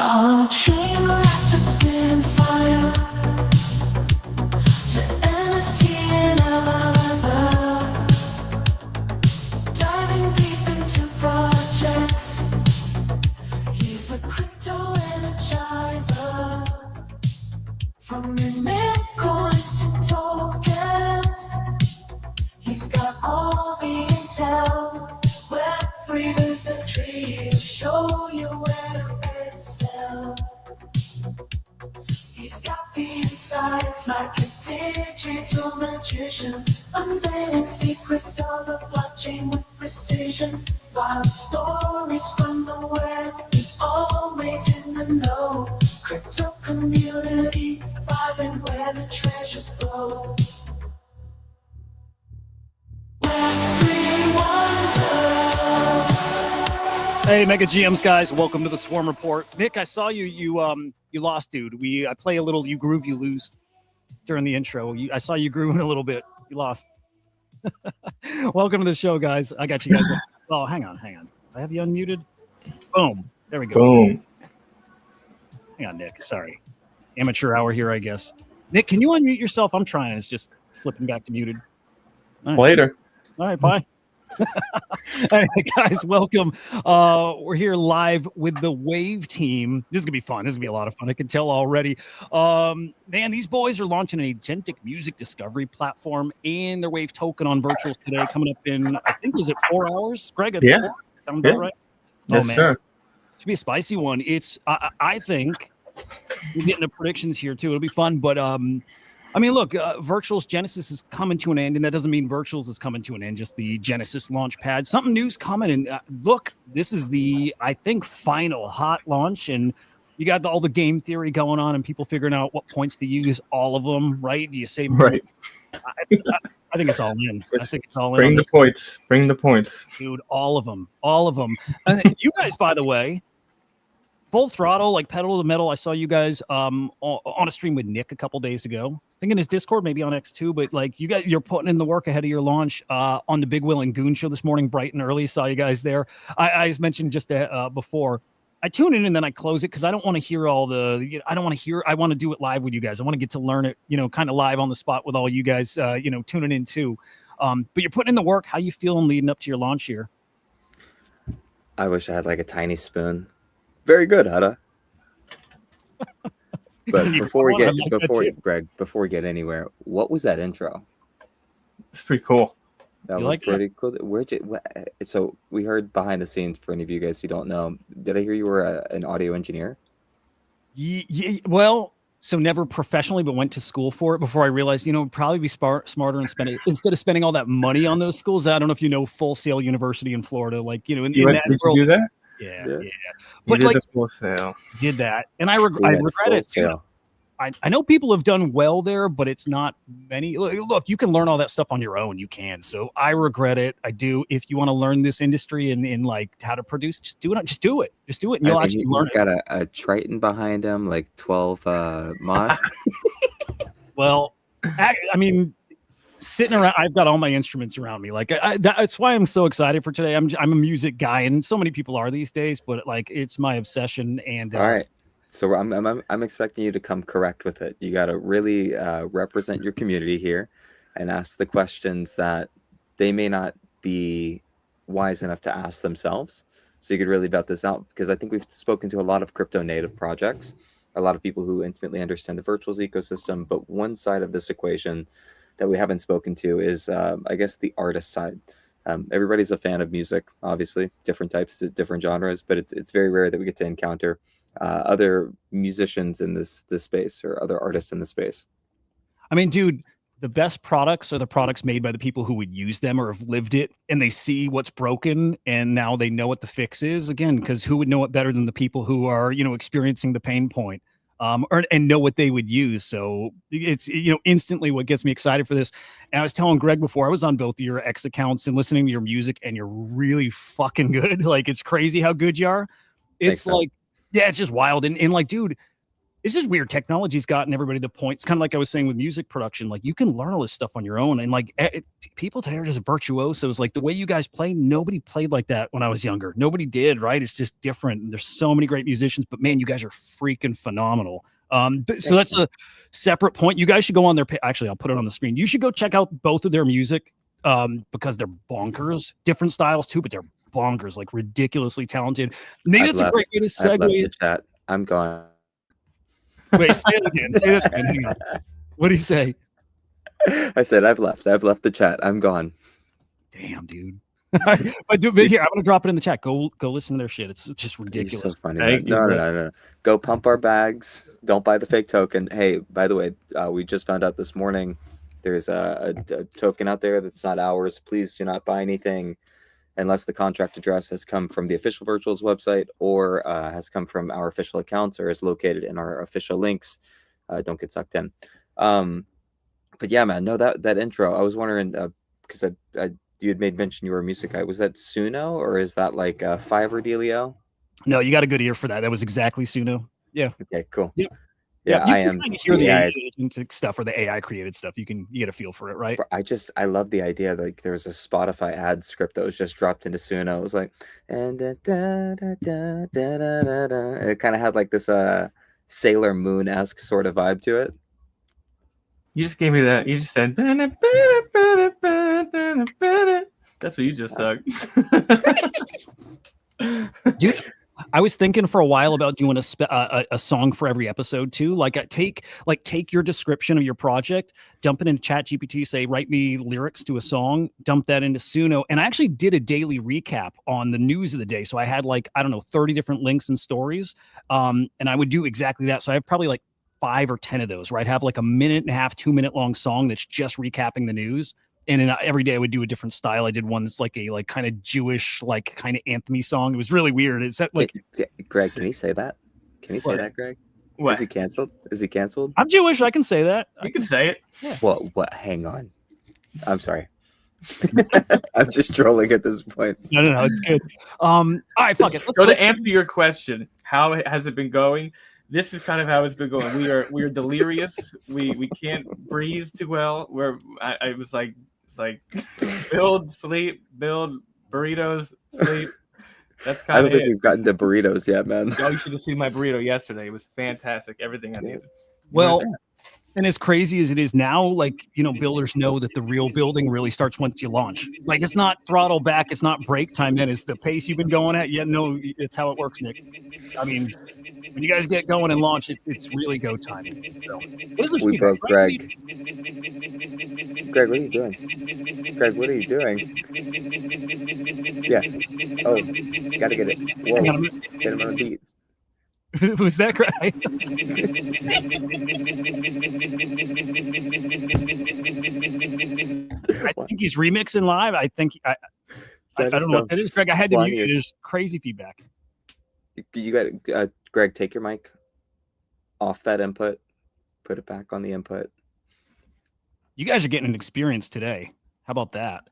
A dream like to spin fire, the NFT and Eliza, diving deep into projects. He's the crypto energizer, from mint coins to tokens. He's got all the intel. Web3 is a tree to show you where to excel. He's got the insights like a digital magician, unveiling secrets of the blockchain with precision. Wild stories from the web, he's always in the know. Crypto community, vibing where the treasures flow. Web3 wonders. Hey, Mega GMs guys, welcome to the Swarm Report. Nick, I saw you lost, dude. I play a little you groove, you lose during the intro. I saw you grooving a little bit. You lost. Welcome to the show, guys. I got you guys. Oh, hang on. I have you unmuted. Boom. There we go. Boom. Hang on, Nick. Sorry. Amateur hour here, I guess. Nick, can you unmute yourself? I'm trying. It's just flipping back to muted. All right. Later. All right, bye. Hey, guys, welcome. We're here live with the WAV team. This is gonna be fun. This is gonna be a lot of fun. I can tell already. Man, these boys are launching an agentic music discovery platform and their WAV token on virtuals today, coming up in, I think, is it 4 hours? Greg, Yeah. Sound about right? Yes, sir. Should be a spicy one. I think we're getting the predictions here too. It'll be fun, but I mean, look, Virtuals Genesis is coming to an end, and that doesn't mean Virtuals is coming to an end, just the Genesis launch pad. Something new's coming, and look, this is the, I think, final hot launch, and you got all the game theory going on and people figuring out what points to use, all of them, right? Do you save them? Right. I think it's all in. I think it's all in. Bring the points. Bring the points. Dude, all of them. And you guys, by the way, full throttle, like pedal to the metal. I saw you guys on a stream with Nick a couple days ago. I think in his Discord, maybe on X2, but like you're putting in the work ahead of your launch on the Big Will and Goon show this morning, bright and early. Saw you guys there. I mentioned just before. I tune in and then I close it because I don't want to hear all the. I don't want to hear. I want to do it live with you guys. I want to get to learn it, kind of live on the spot with all you guys, tuning in too. But you're putting in the work. How you feeling leading up to your launch here? I wish I had like a tiny spoon. Very good, Hudah. But before we get anywhere, what was that intro? It's pretty cool. That was pretty cool. So we heard behind the scenes, for any of you guys who don't know, did I hear you were an audio engineer? Yeah, well, so never professionally, but went to school for it before I realized, it'd probably be smarter and spend it instead of spending all that money on those schools. I don't know if you know Full Sail University in Florida, like, in that world. Did you do that? Yeah. But like, Full Sail. Did that, and I regret it too. I know people have done well there, but it's not many. Look, you can learn all that stuff on your own. You can. So I regret it. I do. If you want to learn this industry and like how to produce, just do it. Just do it. And you'll actually learn it. He's got a Triton behind him, like 12 mods. Well, I mean, sitting around, I've got all my instruments around me. Like that's why I'm so excited for today. I'm a music guy, and so many people are these days. But like, it's my obsession. And all right. So I'm expecting you to come correct with it. You got to really represent your community here and ask the questions that they may not be wise enough to ask themselves. So you could really vet this out, because I think we've spoken to a lot of crypto native projects, a lot of people who intimately understand the virtuals ecosystem. But one side of this equation that we haven't spoken to is, I guess, the artist side. Everybody's a fan of music, obviously, different types, different genres, but it's very rare that we get to encounter other musicians in this space, or other artists in the space. I mean, dude, the best products are the products made by the people who would use them or have lived it, and they see what's broken and now they know what the fix is. Again, because who would know it better than the people who are, experiencing the pain point, and know what they would use. So it's, instantly what gets me excited for this. And I was telling Greg before, I was on both of your X accounts and listening to your music, and you're really fucking good. Like, it's crazy how good you are. It's like, yeah, it's just wild. And like, dude, It's just weird. Technology's gotten everybody to the point. It's kind of like I was saying with music production. Like you can learn all this stuff on your own, and like people today are just virtuosos. Like the way you guys play, nobody played like that when I was younger. Nobody did, right? It's just different. And there's so many great musicians, but man, you guys are freaking phenomenal. So that's a separate point. You guys should go on their. Actually, I'll put it on the screen. You should go check out both of their music because they're bonkers. Different styles too, but they're bonkers. Like ridiculously talented. Maybe that's a great way to segue. Chat. I'm gone. Wait, say it again. Say that again. Hang on. What do you say? I said I've left. I've left the chat. I'm gone. Damn, dude. But here, I'm gonna drop it in the chat. Go listen to their shit. It's just ridiculous. You're so funny. No. Go pump our bags. Don't buy the fake token. Hey, by the way, we just found out this morning there's a token out there that's not ours. Please do not buy anything unless the contract address has come from the official Virtuals website or has come from our official accounts or is located in our official links. Don't get sucked in. But yeah, man, no, that intro, I was wondering, because you had made mention you were a music guy. Was that Suno or is that like a Fiverr dealio? No, you got a good ear for that. That was exactly Suno. Yeah. Okay, cool. Yeah. Yeah, you I can am. kind of hear the AI stuff or the AI created stuff. You get a feel for it, right? I love the idea. Like there was a Spotify ad script that was just dropped into Suno. It was like, and it kind of had like this Sailor Moon-esque sort of vibe to it. You just gave me that. You just said. That's what you just said. I was thinking for a while about doing a song for every episode too. Like take your description of your project, dump it into ChatGPT, say write me lyrics to a song, dump that into Suno, and I actually did a daily recap on the news of the day. So I had 30 different links and stories, and I would do exactly that. So I have probably 5 or 10 of those where I'd have a 1.5, 2-minute long song that's just recapping the news. And then every day I would do a different style. I did one that's a kind of Jewish, kind of anthemy song. It was really weird. It's that Greg, can you say that? Can you say that, Greg? What? Is he canceled? I'm Jewish. I can say that. You can say it. Yeah. What? Hang on. I'm sorry. I'm just trolling at this point. No, it's good. All right, fuck it. To answer your question, how has it been going? This is kind of how it's been going. We are delirious. We can't breathe too well. I was like, it's like build, sleep, build, burritos, sleep. That's kind of. I don't think we've gotten to burritos yet, man. Oh, you should have seen my burrito yesterday. It was fantastic. Everything I needed. Well, and as crazy as it is now, builders know that the real building really starts once you launch. It's not throttle back, it's not break time. Then it's the pace you've been going at. Yeah, no, it's how it works, Nick. I mean, when you guys get going and launch, it's really go time. So, we broke Greg. Greg, what are you doing? Greg, what are you doing? Yeah. Oh, gotta get it. Whoa. Get him on the beat. Was that right? I think he's remixing live. I think I don't know what that is, Greg. I had to mute. There's crazy feedback. You got Greg. Take your mic off that input. Put it back on the input. You guys are getting an experience today. How about that?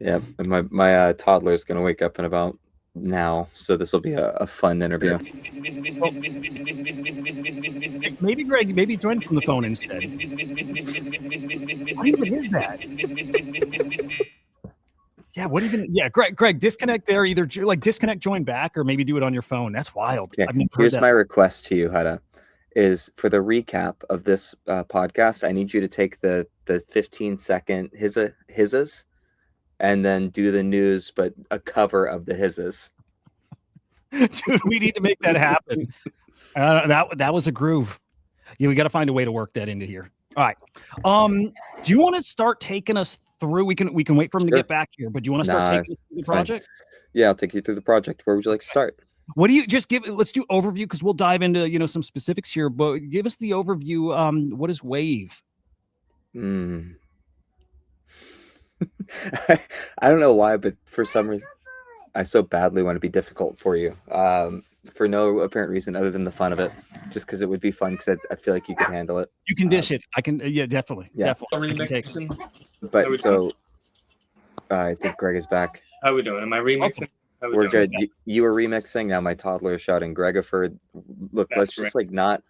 Yeah, my toddler is gonna wake up in about now, so this will be a fun interview. Maybe Greg, join from the phone instead. What even is that? Yeah, what even? Yeah, Greg, disconnect there. Either disconnect, join back, or maybe do it on your phone. That's wild. Yeah. Here's my request to you, Hudah, is for the recap of this podcast, I need you to take the 15-second hizzas and then do the news, but a cover of the hizzes. Dude, we need to make that happen. That was a groove. Yeah, we got to find a way to work that into here. All right. Do you want to start taking us through? We can wait for him to get back here, but do you want to start taking us through the project? Yeah, I'll take you through the project. Where would you like to start? What do you just give? Let's do overview because we'll dive into some specifics here. But give us the overview. What is WAV? I don't know why, but for some reason, I so badly want to be difficult for you. For no apparent reason other than the fun of it, just because it would be fun. Because I feel like you can handle it. You can dish it. I can. Yeah, definitely. Yeah. Definitely. But so, I think Greg is back. How are we doing? Am I remixing? How we We're doing? good. You were remixing. Now my toddler is shouting Gregaford. Look, That's let's just like not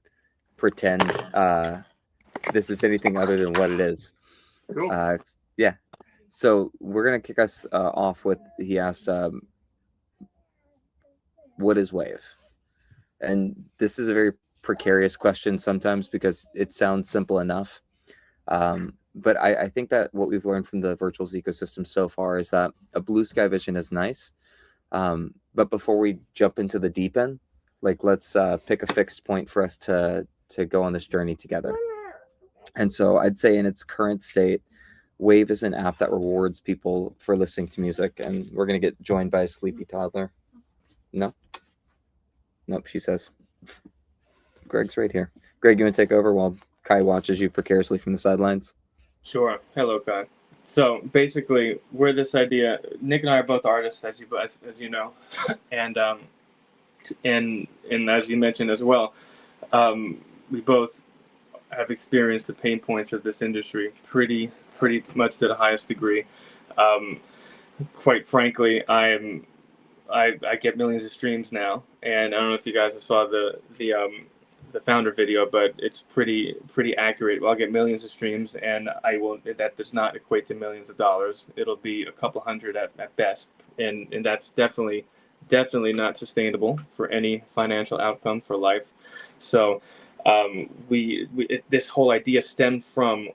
pretend this is anything other than what it is. Cool. Yeah. So we're gonna kick us off with, he asked, what is WAV? And this is a very precarious question sometimes because it sounds simple enough. But I think that what we've learned from the virtuals ecosystem so far is that a blue sky vision is nice. But before we jump into the deep end, like let's pick a fixed point for us to go on this journey together. And so I'd say in its current state, WAV is an app that rewards people for listening to music. And we're going to get joined by a sleepy toddler. No? Nope, she says. Greg's right here. Greg, you want to take over while Kai watches you precariously from the sidelines? Sure. Hello, Kai. So basically, we're this idea. Nick and I are both artists, as you know, and as you mentioned as well, we both have experienced the pain points of this industry pretty much to the highest degree. Quite frankly, I get millions of streams now, and I don't know if you guys saw the founder video, but it's pretty accurate. I'll get millions of streams, and that does not equate to millions of dollars. It'll be a couple hundred at best, and that's definitely not sustainable for any financial outcome for life. So this whole idea stemmed from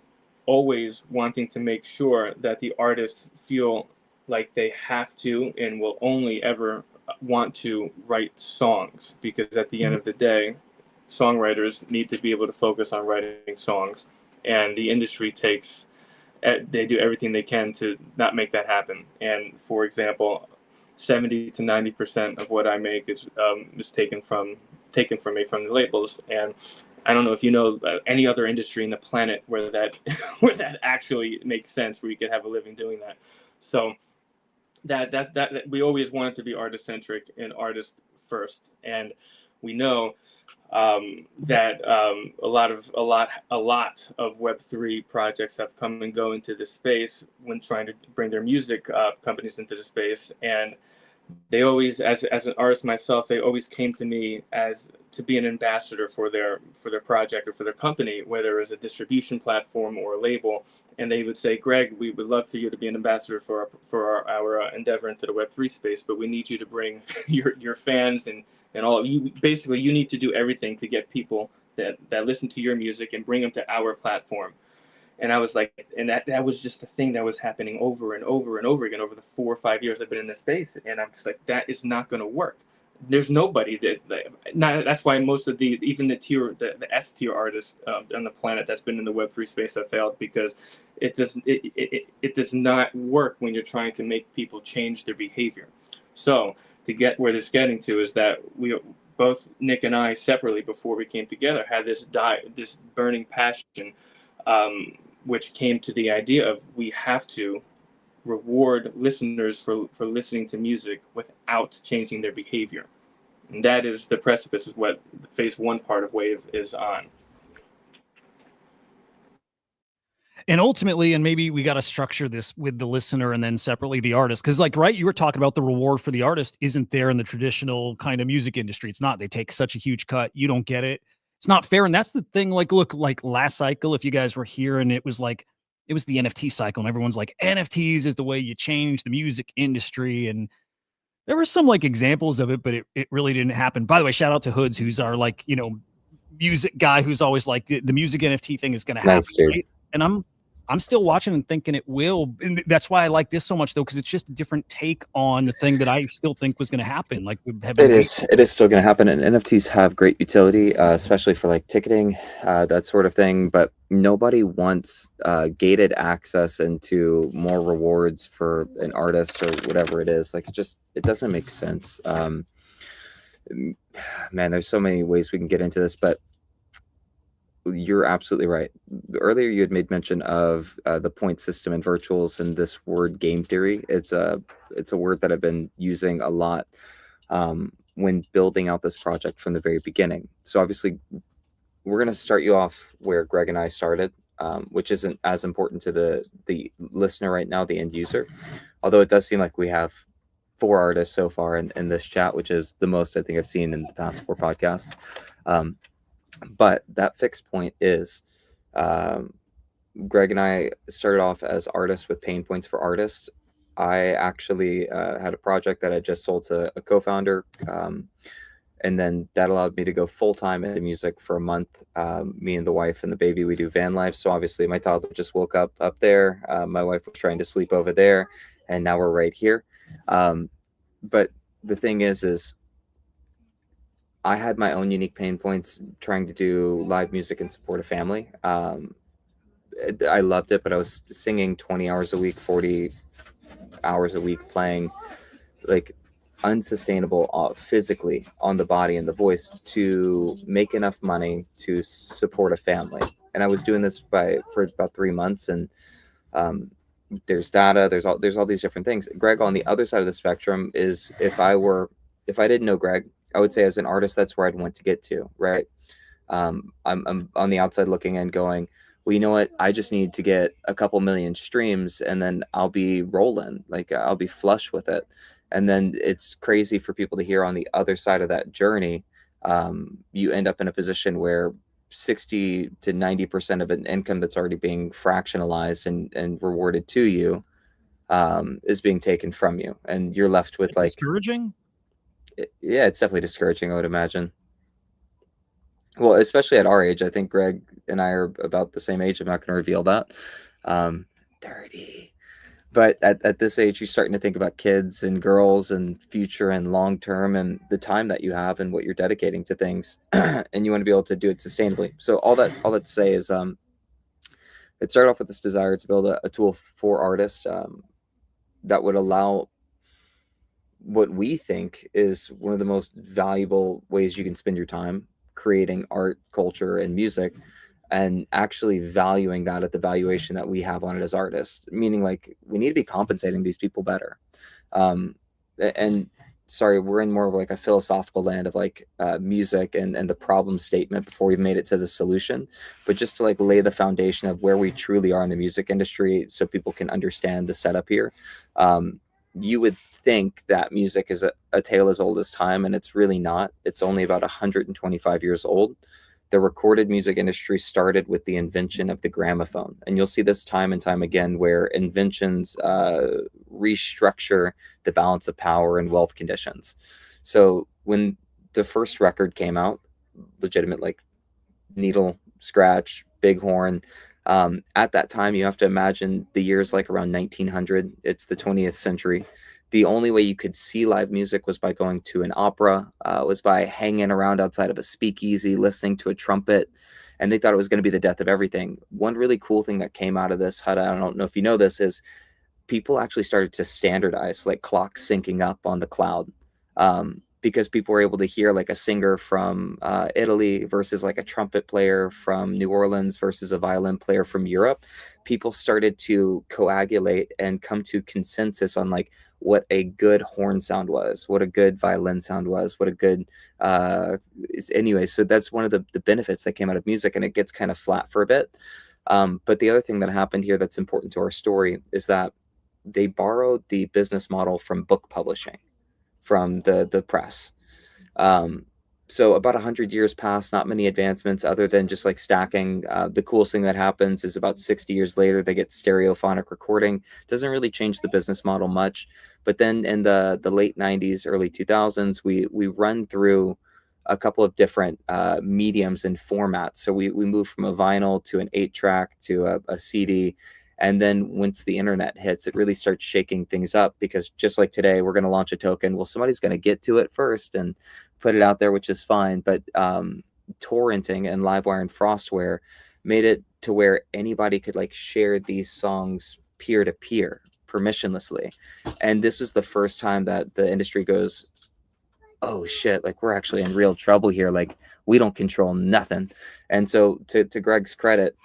always wanting to make sure that the artists feel like they have to and will only ever want to write songs, because at the end of the day, songwriters need to be able to focus on writing songs, and the industry they do everything they can to not make that happen. And for example, 70 to 90% of what I make is taken from me from the labels. And I don't know if you know any other industry in the planet where that actually makes sense, where you could have a living doing that. So that we always wanted to be artist centric and artist first, and we know that a lot of Web3 projects have come and go into this space when trying to bring their music companies into the space. And they always, as an artist myself, they always came to me as to be an ambassador for their project or for their company, whether it's a distribution platform or a label. And they would say, Greg, we would love for you to be an ambassador for our endeavor into the Web3 space, but we need you to bring your fans and all of you. Basically, you need to do everything to get people that listen to your music and bring them to our platform. And I was like, and that was just a thing that was happening over and over and over again over the 4 or 5 years I've been in this space. And I'm just like, that is not going to work. There's nobody that's why most of even the S tier artists on the planet that's been in the Web3 space have failed, because it does not work when you're trying to make people change their behavior. So to get where this is getting to is that we both, Nick and I separately before we came together, had this burning passion, which came to the idea of we have to reward listeners for listening to music without changing their behavior. And that is the precipice, is what the phase 1 part of WAV is on. And ultimately, and maybe we got to structure this with the listener and then separately the artist. Because right, you were talking about the reward for the artist isn't there in the traditional kind of music industry. It's not. They take such a huge cut. You don't get it. It's not fair. And that's the thing. Like, look, like last cycle, if you guys were here, and it was the NFT cycle, and everyone's like, NFTs is the way you change the music industry. And there were some like examples of it, but it really didn't happen. By the way, shout out to Hoods, who's our music guy, who's always like the music NFT thing is going to happen. Nice, dude. Right? And I'm still watching and thinking it will. And that's why I like this so much, though, because it's just a different take on the thing that I still think was going to happen. Like it is still going to happen, and NFTs have great utility, especially for like ticketing, that sort of thing. But nobody wants gated access into more rewards for an artist or whatever it is. Like it doesn't make sense. Man, there's so many ways we can get into this, but you're absolutely right. Earlier, you had made mention of the point system in virtuals and this word game theory. It's a word that I've been using a lot when building out this project from the very beginning. So obviously, we're going to start you off where Greg and I started, which isn't as important to the listener right now, the end user. Although it does seem like we have 4 artists so far in this chat, which is the most I think I've seen in the past 4 podcasts. But that fixed point is, Greg and I started off as artists with pain points for artists. I actually had a project that I just sold to a co-founder, and then that allowed me to go full-time into music for a month. Me and the wife and the baby, we do van life. So obviously my toddler just woke up there. My wife was trying to sleep over there, and now we're right here. But the thing is I had my own unique pain points trying to do live music and support a family. I loved it, but I was singing 20 hours a week, 40 hours a week, playing like unsustainable physically on the body and the voice to make enough money to support a family. And I was doing this for about 3 months, and there's data, there's all these different things. Greg, on the other side of the spectrum, is if I didn't know Greg, I would say as an artist, that's where I'd want to get to, right? I'm on the outside looking in going, well, you know what? I just need to get a couple million streams and then I'll be rolling. Like I'll be flush with it. And then it's crazy for people to hear on the other side of that journey. You end up in a position where 60 to 90% of an income that's already being fractionalized and rewarded to you is being taken from you. And you're left with like discouraging. Yeah, it's definitely discouraging, I would imagine. Well, especially at our age. I think Greg and I are about the same age. I'm not going to reveal that. 30. But at this age, you're starting to think about kids and girls and future and long term and the time that you have and what you're dedicating to things. And you want to be able to do it sustainably. So all that to say is it started off with this desire to build a tool for artists that would allow what we think is one of the most valuable ways you can spend your time, creating art, culture, and music, and actually valuing that at the valuation that we have on it as artists. Meaning, like, we need to be compensating these people better. And sorry, we're in more of like a philosophical land of like music and the problem statement before we've made it to the solution. But just to like lay the foundation of where we truly are in the music industry so people can understand the setup here. You would think that music is a tale as old as time, and it's really not. It's only about 125 years old. The recorded music industry started with the invention of the gramophone. And you'll see this time and time again where inventions restructure the balance of power and wealth conditions. So when the first record came out, legitimate like needle, scratch, bighorn, at that time, you have to imagine the years like around 1900. It's the 20th century. The only way you could see live music was by going to an opera, was by hanging around outside of a speakeasy, listening to a trumpet, and they thought it was going to be the death of everything. One really cool thing that came out of this, Hudah, I don't know if you know this, is people actually started to standardize like clocks syncing up on the cloud. Because people were able to hear like a singer from Italy versus like a trumpet player from New Orleans versus a violin player from Europe. People started to coagulate and come to consensus on like what a good horn sound was, what a good violin sound was, what a good anyway. So that's one of the benefits that came out of music, and it gets kind of flat for a bit. But the other thing that happened here that's important to our story is that they borrowed the business model from book publishing, from the press. So about 100 years passed, not many advancements other than just like stacking. The coolest thing that happens is about 60 years later, they get stereophonic recording. Doesn't really change the business model much. But then in the late 90s, early 2000s, we run through a couple of different mediums and formats. So we moved from a vinyl to an 8-track to a CD. And then once the internet hits, it really starts shaking things up, because just like today, we're going to launch a token. Well, somebody's going to get to it first and put it out there, which is fine. But torrenting and Livewire and Frostware made it to where anybody could like share these songs peer to peer permissionlessly. And this is the first time that the industry goes, oh shit, like we're actually in real trouble here. Like we don't control nothing. And so to Greg's credit,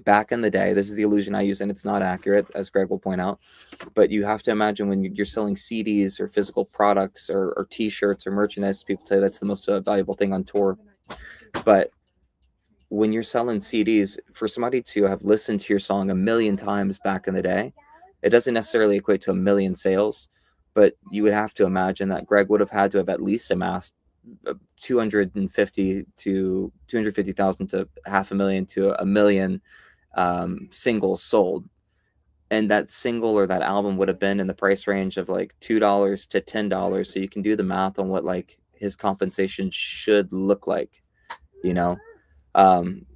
back in the day, this is the illusion I use, and it's not accurate, as Greg will point out, but you have to imagine when you're selling CDs or physical products or t-shirts or merchandise, people tell you that's the most valuable thing on tour. But when you're selling CDs, for somebody to have listened to your song 1 million times back in the day, it doesn't necessarily equate to 1 million sales, But you would have to imagine that Greg would have had to have at least amassed 250,000 to 500,000 to 1 million singles sold. And that single or that album would have been in the price range of like $2 to $10. So you can do the math on what like his compensation should look like, you know?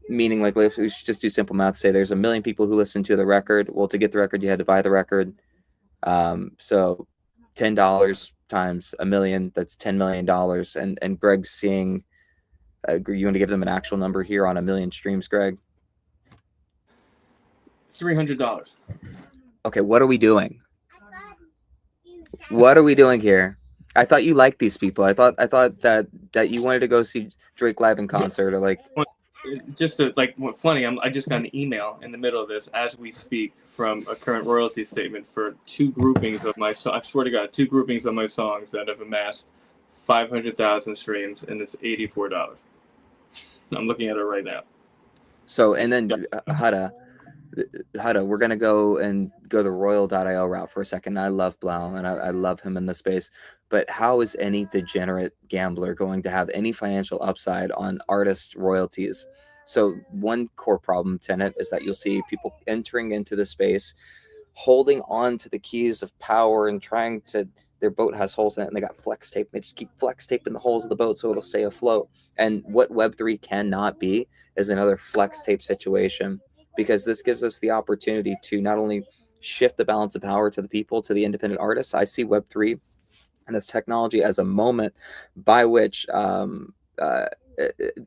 Meaning like if we should just do simple math, say there's 1 million people who listen to the record. Well, to get the record, you had to buy the record. So $10 times 1 million, that's $10 million. And Greg's seeing, you want to give them an actual number here on 1 million streams, Greg? $300. Okay, what are we doing? What are we doing here? I thought you liked these people. I thought that you wanted to go see Drake live in concert, or like. Just to, like, funny, I just got an email in the middle of this as we speak from a current royalty statement for 2 groupings of my I swear to God, 2 groupings of my songs that have amassed 500,000 streams, and it's $84. I'm looking at it right now. So, and then Hudah, we're gonna go the royal.io route for a second. I love Blau, and I love him in the space. But how is any degenerate gambler going to have any financial upside on artist royalties? So one core problem tenet is that you'll see people entering into the space, holding on to the keys of power and trying to, their boat has holes in it and they got flex tape. They just keep flex taping the holes of the boat so it'll stay afloat. And what Web3 cannot be is another flex tape situation, because this gives us the opportunity to not only shift the balance of power to the people, to the independent artists. I see Web3 and this technology as a moment by which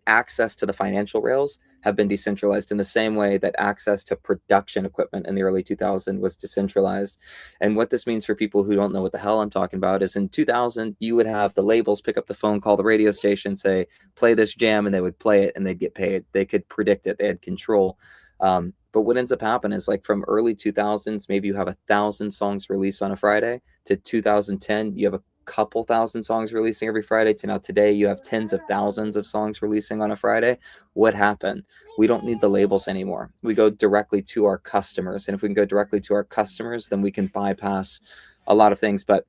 access to the financial rails have been decentralized in the same way that access to production equipment in the early 2000s was decentralized. And what this means for people who don't know what the hell I'm talking about is in 2000, you would have the labels pick up the phone, call the radio station, say, play this jam, and they would play it and they'd get paid. They could predict it. They had control. But what ends up happening is, like, from early 2000s, maybe you have 1,000 songs released on a Friday, to 2010, you have a couple thousand songs releasing every Friday, to now today you have tens of thousands of songs releasing on a Friday. What happened? We don't need the labels anymore. We go directly to our customers. And if we can go directly to our customers, then we can bypass a lot of things. But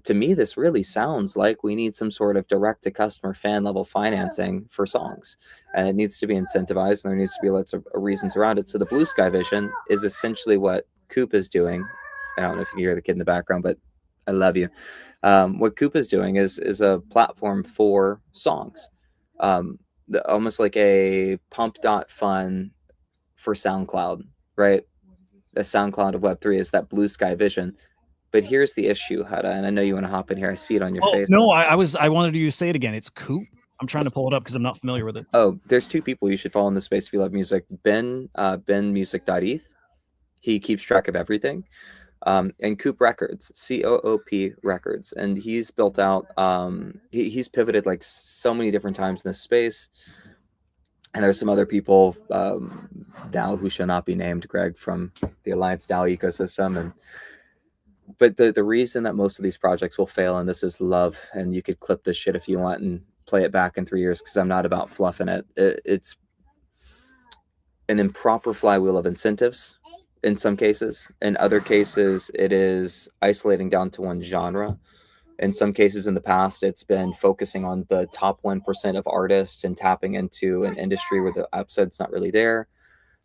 to me, this really sounds like we need some sort of direct to customer fan level financing for songs, and it needs to be incentivized, and there needs to be lots of reasons around it. So the Blue Sky Vision is essentially what Coop is doing. I don't know if you can hear the kid in the background, but I love you. What Coop is doing is a platform for songs, almost like a pump.fun for SoundCloud, right? The SoundCloud of Web3 is that Blue Sky Vision. But here's the issue, Hudah, and I know you want to hop in here. I see it on your face. No, I wanted you to say it again. It's Coop. I'm trying to pull it up because I'm not familiar with it. Oh, there's 2 people you should follow in the space if you love music. Ben Music.eth. He keeps track of everything. And Coop Records, COOP Records. And he's built out, he's pivoted like so many different times in this space. And there's some other people, DAO who shall not be named, Greg, from the Alliance DAO ecosystem. But the reason that most of these projects will fail, and this is love, and you could clip this shit if you want and play it back in 3 years, because I'm not about fluffing it. It's an improper flywheel of incentives in some cases. In other cases, it is isolating down to one genre. In some cases in the past, it's been focusing on the top 1% of artists and tapping into an industry where the upside's not really there.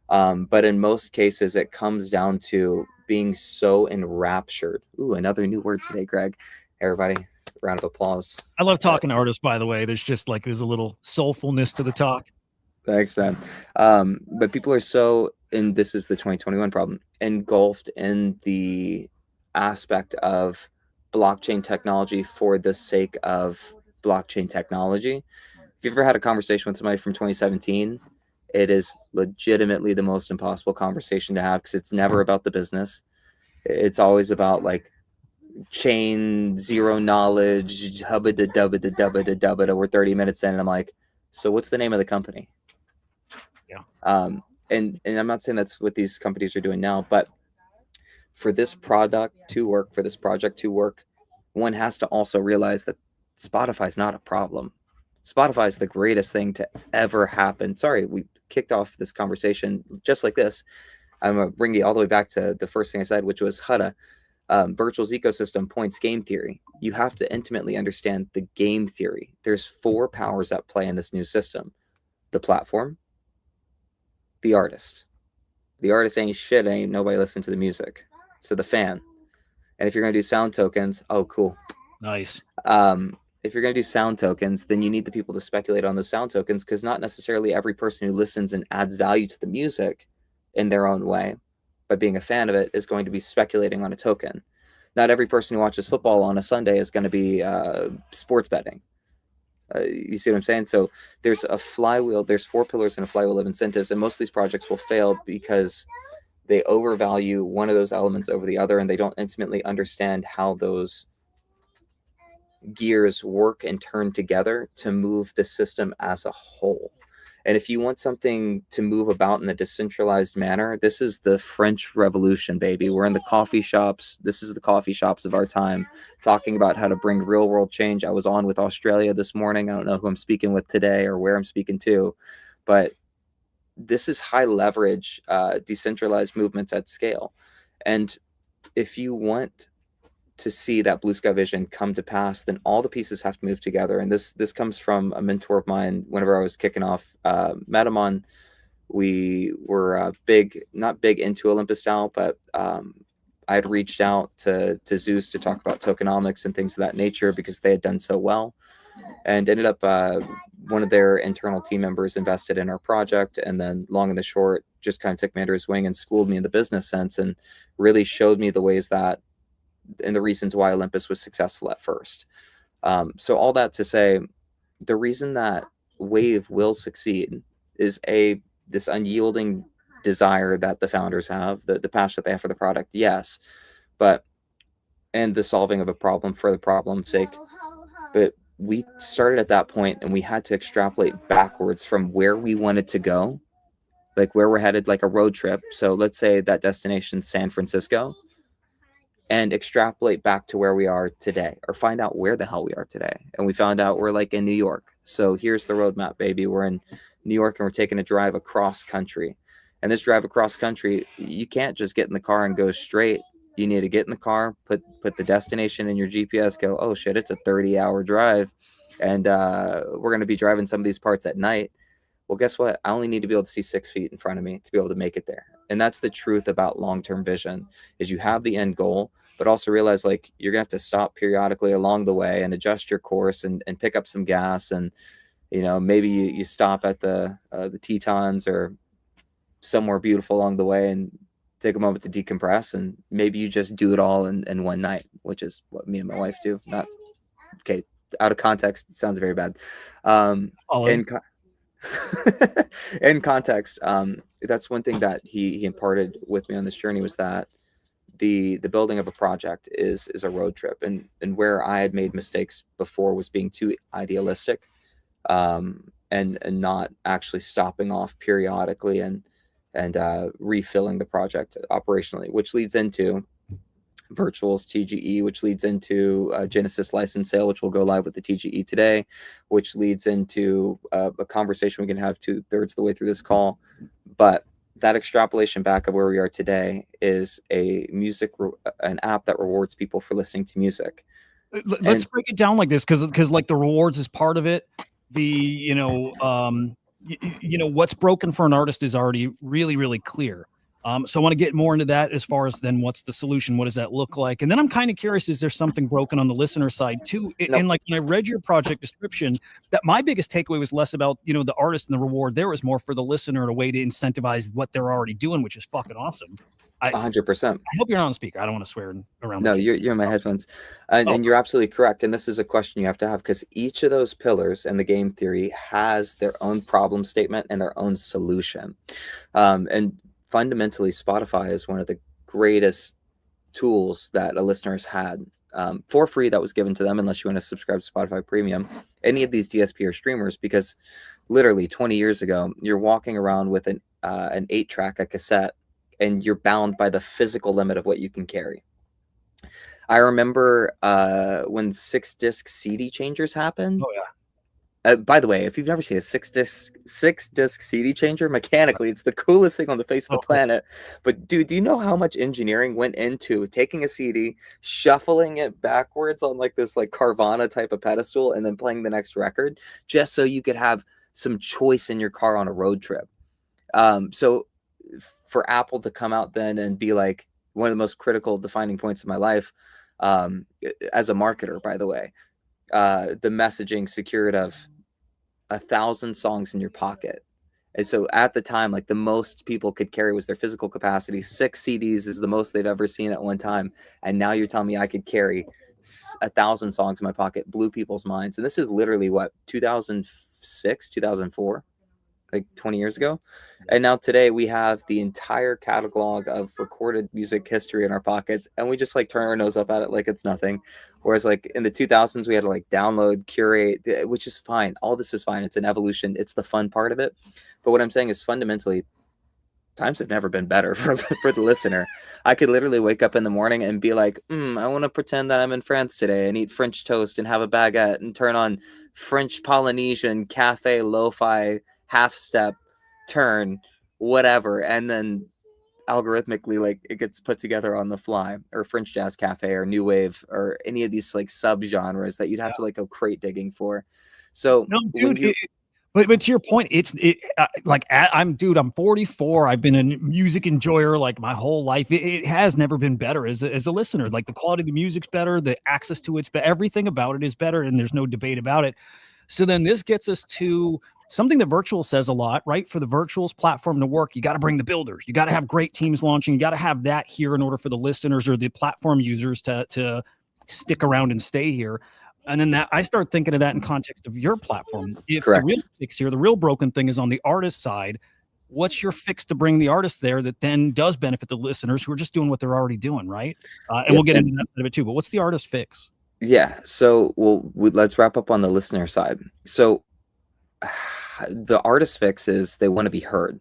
But in most cases, it comes down to being so enraptured. Ooh, another new word today, Greg. Everybody, round of applause. I love talking to artists, by the way. There's a little soulfulness to the talk. Thanks, man. But people are so, and this is the 2021 problem, engulfed in the aspect of blockchain technology for the sake of blockchain technology. If you've ever had a conversation with somebody from 2017, it is legitimately the most impossible conversation to have, because it's never about the business. It's always about like chain, zero knowledge, hubba da dubba da dubba da dubba da. We're 30 minutes in, and I'm like, so what's the name of the company? Yeah. And I'm not saying that's what these companies are doing now, but for this product to work, for this project to work, one has to also realize that Spotify's not a problem. Spotify is the greatest thing to ever happen. Sorry, we kicked off this conversation just like this. I'm going to bring you all the way back to the first thing I said, which was, Hudah, Virtual's ecosystem points game theory. You have to intimately understand the game theory. There's 4 powers at play in this new system: the platform, the artist. The artist ain't shit, ain't nobody listen to the music. So the fan. And if you're going to do sound tokens, oh, cool. Nice. If you're going to do sound tokens, then you need the people to speculate on those sound tokens, because not necessarily every person who listens and adds value to the music in their own way by being a fan of it is going to be speculating on a token. Not every person who watches football on a Sunday is going to be sports betting. You see what I'm saying? So there's a flywheel. There's 4 pillars in a flywheel of incentives, and most of these projects will fail because they overvalue one of those elements over the other, and they don't intimately understand how those gears work and turn together to move the system as a whole. And if you want something to move about in a decentralized manner, this is the French Revolution, baby. We're in the coffee shops. This is the coffee shops of our time, talking about how to bring real world change. I was on with Australia this morning. I don't know who I'm speaking with today or where I'm speaking to, but this is high leverage, decentralized movements at scale. And if you want to see that blue sky vision come to pass, then all the pieces have to move together. And this comes from a mentor of mine. Whenever I was kicking off Metamon, we were not big into Olympus DAO, but I had reached out to Zeus to talk about tokenomics and things of that nature because they had done so well, and ended up one of their internal team members invested in our project, and then long and the short just kind of took me under his wing and schooled me in the business sense and really showed me the ways that and the reasons why Olympus was successful at first. So all that to say, the reason that Wave will succeed is this unyielding desire that the founders have, the passion that they have for the product, yes, and the solving of a problem for the problem's sake. But we started at that point and we had to extrapolate backwards from where we wanted to go, like where we're headed, like a road trip. So let's say that destination San Francisco, and extrapolate back to where we are today, or find out where the hell we are today. And we found out we're like in New York. So here's the roadmap, baby. We're in New York and we're taking a drive across country. And this drive across country, you can't just get in the car and go straight. You need to get in the car, put the destination in your GPS, go, oh shit, it's a 30-hour drive. And we're going to be driving some of these parts at night. Well, guess what? I only need to be able to see 6 feet in front of me to be able to make it there. And that's the truth about long-term vision, is you have the end goal, but also realize like you're gonna have to stop periodically along the way and adjust your course and pick up some gas. And, you know, maybe you stop at the Tetons or somewhere beautiful along the way and take a moment to decompress. And maybe you just do it all in one night, which is what me and my wife do. Not okay. Out of context, it sounds very bad. In context, that's one thing that he imparted with me on this journey, was that the building of a project is a road trip, and where I had made mistakes before was being too idealistic, and not actually stopping off periodically and refilling the project operationally, which leads into Virtual's TGE, which leads into Genesis license sale, which will go live with the TGE today, which leads into a conversation we can have 2/3 of the way through this call. But that extrapolation back of where we are today is an app that rewards people for listening to music. Let's break it down like this, because like the rewards is part of it. The what's broken for an artist is already really, really clear. So I want to get more into that as far as then what's the solution? What does that look like? And then I'm kind of curious, is there something broken on the listener side too? Nope. And like when I read your project description, that my biggest takeaway was less about, the artist and the reward. There was more for the listener, a way to incentivize what they're already doing, which is fucking awesome. 100%. I hope you're not on speaker. I don't want to swear around. No, you're in my headphones. And you're absolutely correct. And this is a question you have to have, because each of those pillars in the game theory has their own problem statement and their own solution. And fundamentally, Spotify is one of the greatest tools that a listener has had for free, that was given to them, unless you want to subscribe to Spotify Premium, any of these DSP or streamers, because literally 20 years ago, you're walking around with an 8-track, a cassette, and you're bound by the physical limit of what you can carry. I remember when 6-disc CD changers happened. Oh, yeah. By the way, if you've never seen a six disc CD changer, mechanically, it's the coolest thing on the face of the planet. But dude, do you know how much engineering went into taking a CD, shuffling it backwards on like this like Carvana type of pedestal, and then playing the next record, just so you could have some choice in your car on a road trip? So for Apple to come out then and be like one of the most critical defining points of my life, as a marketer, by the way, the messaging secured of 1,000 songs in your pocket. And so at the time, like the most people could carry was their physical capacity. 6 CDs is the most they've ever seen at one time. And now you're telling me I could carry 1,000 songs in my pocket, blew people's minds. And this is literally what, 2006, 2004, like 20 years ago. And now today we have the entire catalog of recorded music history in our pockets, and we just like turn our nose up at it like it's nothing. Whereas like in the 2000s, we had to like download, curate, which is fine. All this is fine. It's an evolution. It's the fun part of it. But what I'm saying is fundamentally, times have never been better for the listener. I could literally wake up in the morning and be like, I want to pretend that I'm in France today and eat French toast and have a baguette and turn on French Polynesian cafe lo-fi half step turn whatever, and then algorithmically like it gets put together on the fly, or French jazz cafe or new wave or any of these like sub genres that you'd have to like go crate digging for. So no, dude, but to your point, I'm 44. I've been a music enjoyer like my whole life. It has never been better as a listener. Like the quality of the music's better, the access to it's better, everything about it is better, and there's no debate about it. So then this gets us to something that Virtual says a lot, right? For the Virtual's platform to work, you got to bring the builders. You got to have great teams launching. You got to have that here in order for the listeners or the platform users to stick around and stay here. And then that I start thinking of that in context of your platform. If Correct. the real fix here, the real broken thing is on the artist side, what's your fix to bring the artist there that then does benefit the listeners who are just doing what they're already doing, right? And we'll get into that side of it too. But what's the artist fix? Yeah. So let's wrap up on the listener side. So the artist fix is they want to be heard.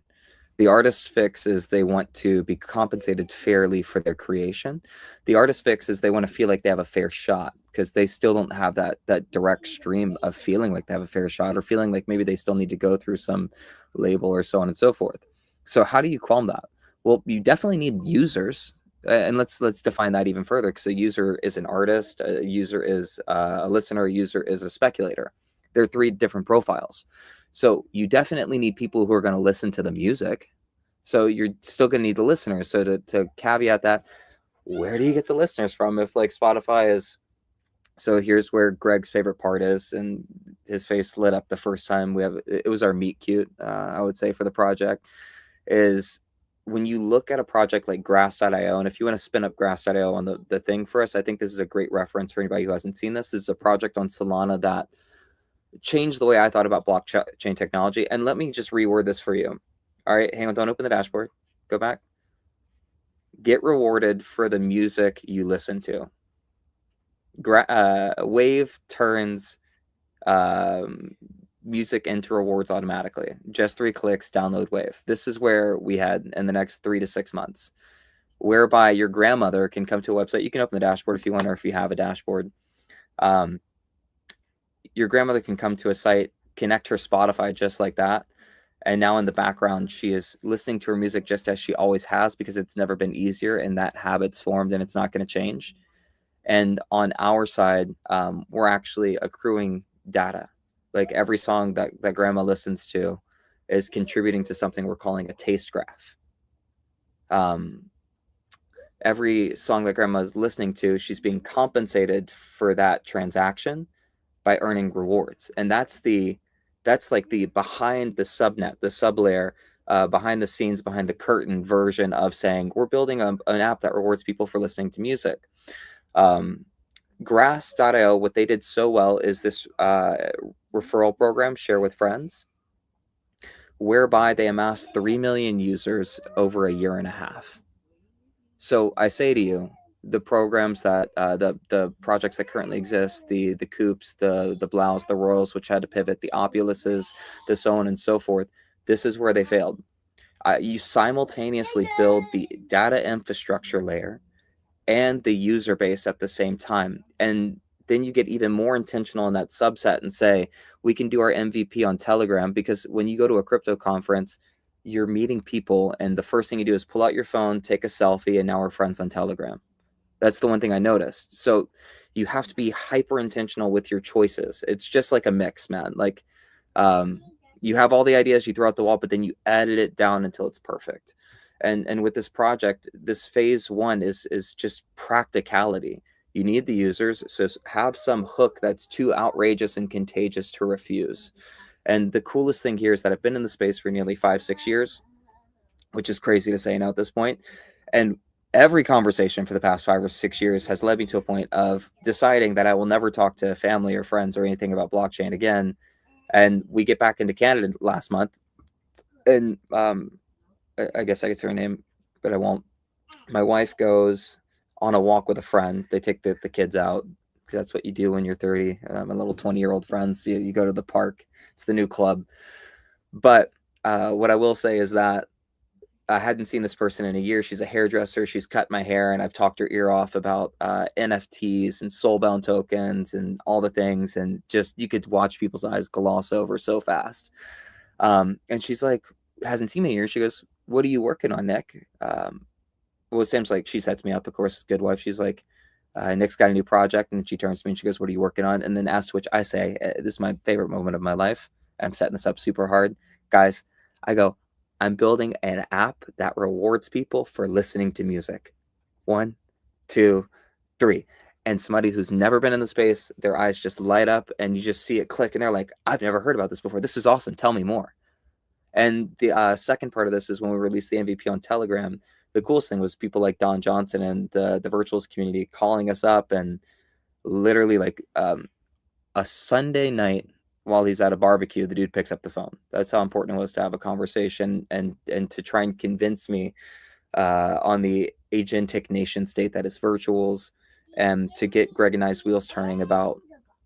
The artist fix is they want to be compensated fairly for their creation. The artist fix is they want to feel like they have a fair shot, because they still don't have that direct stream of feeling like they have a fair shot, or feeling like maybe they still need to go through some label or so on and so forth. So how do you qualm that? Well, you definitely need users. And let's define that even further, because a user is an artist, a user is a listener, a user is a speculator. There are 3 different profiles. So you definitely need people who are going to listen to the music. So you're still going to need the listeners. So to caveat that, where do you get the listeners from? If like Spotify is, so here's where Greg's favorite part is, and his face lit up the first time it was our meet cute, I would say, for the project, is when you look at a project like Grass.io, and if you want to spin up Grass.io on the thing for us, I think this is a great reference for anybody who hasn't seen this. This is a project on Solana that changed the way I thought about blockchain technology. And let me just reword this for you. All right, hang on, don't open the dashboard. Go back. Get rewarded for the music you listen to. Wave turns music into rewards automatically. Just 3 clicks, download Wave. This is where we had in the next 3 to 6 months, whereby your grandmother can come to a website. You can open the dashboard if you want, or if you have a dashboard. Your grandmother can come to a site, connect her Spotify just like that. And now in the background, she is listening to her music just as she always has, because it's never been easier, and that habit's formed and it's not going to change. And on our side, we're actually accruing data. Like every song that grandma listens to is contributing to something we're calling a taste graph. Every song that grandma is listening to, she's being compensated for that transaction by earning rewards. And that's like the behind the subnet, the sublayer, behind the scenes, behind the curtain version of saying we're building an app that rewards people for listening to music. Grass.io, what they did so well is this referral program, Share with Friends, whereby they amassed 3 million users over a year and a half. So I say to you, the programs that the projects that currently exist, the Coops, the Blaus, the Royals, which had to pivot, the Opuluses, the so on and so forth, this is where they failed. You simultaneously build the data infrastructure layer and the user base at the same time, and then you get even more intentional in that subset and say, we can do our MVP on Telegram, because when you go to a crypto conference, you're meeting people and the first thing you do is pull out your phone, take a selfie, and now we're friends on Telegram. That's the one thing I noticed. So you have to be hyper intentional with your choices. It's just like a mix, man. Like you have all the ideas, you throw out the wall, but then you edit it down until it's perfect. And with this project, this phase one is just practicality. You need the users, so have some hook that's too outrageous and contagious to refuse. And the coolest thing here is that I've been in the space for nearly 5-6 years, which is crazy to say now at this point. And every conversation for the past 5 or 6 years has led me to a point of deciding that I will never talk to family or friends or anything about blockchain again. And we get back into Canada last month, and I guess I could say her name, but I won't. My wife goes on a walk with a friend. They take the kids out, because that's what you do when you're 30. My little 20-year-old friends, you go to the park. It's the new club. But what I will say is that I hadn't seen this person in a year. She's a hairdresser. She's cut my hair, and I've talked her ear off about NFTs and soulbound tokens and all the things. And just, you could watch people's eyes gloss over so fast. And she's like, hasn't seen me in a year. She goes, what are you working on, Nick? Well, Sam's like, she sets me up, of course, good wife. She's like, Nick's got a new project. And then she turns to me and she goes, what are you working on? And then asked to which I say, this is my favorite moment of my life. I'm setting this up super hard. Guys, I go, I'm building an app that rewards people for listening to music. 1, 2, 3. And somebody who's never been in the space, their eyes just light up and you just see it click. And they're like, I've never heard about this before. This is awesome. Tell me more. And the second part of this is when we released the MVP on Telegram. The coolest thing was people like Don Johnson and the virtuals community calling us up, and literally like a Sunday night while he's at a barbecue, the dude picks up the phone. That's how important it was to have a conversation and to try and convince me on the agentic nation state that is virtuals, and to get Greg and I's wheels turning about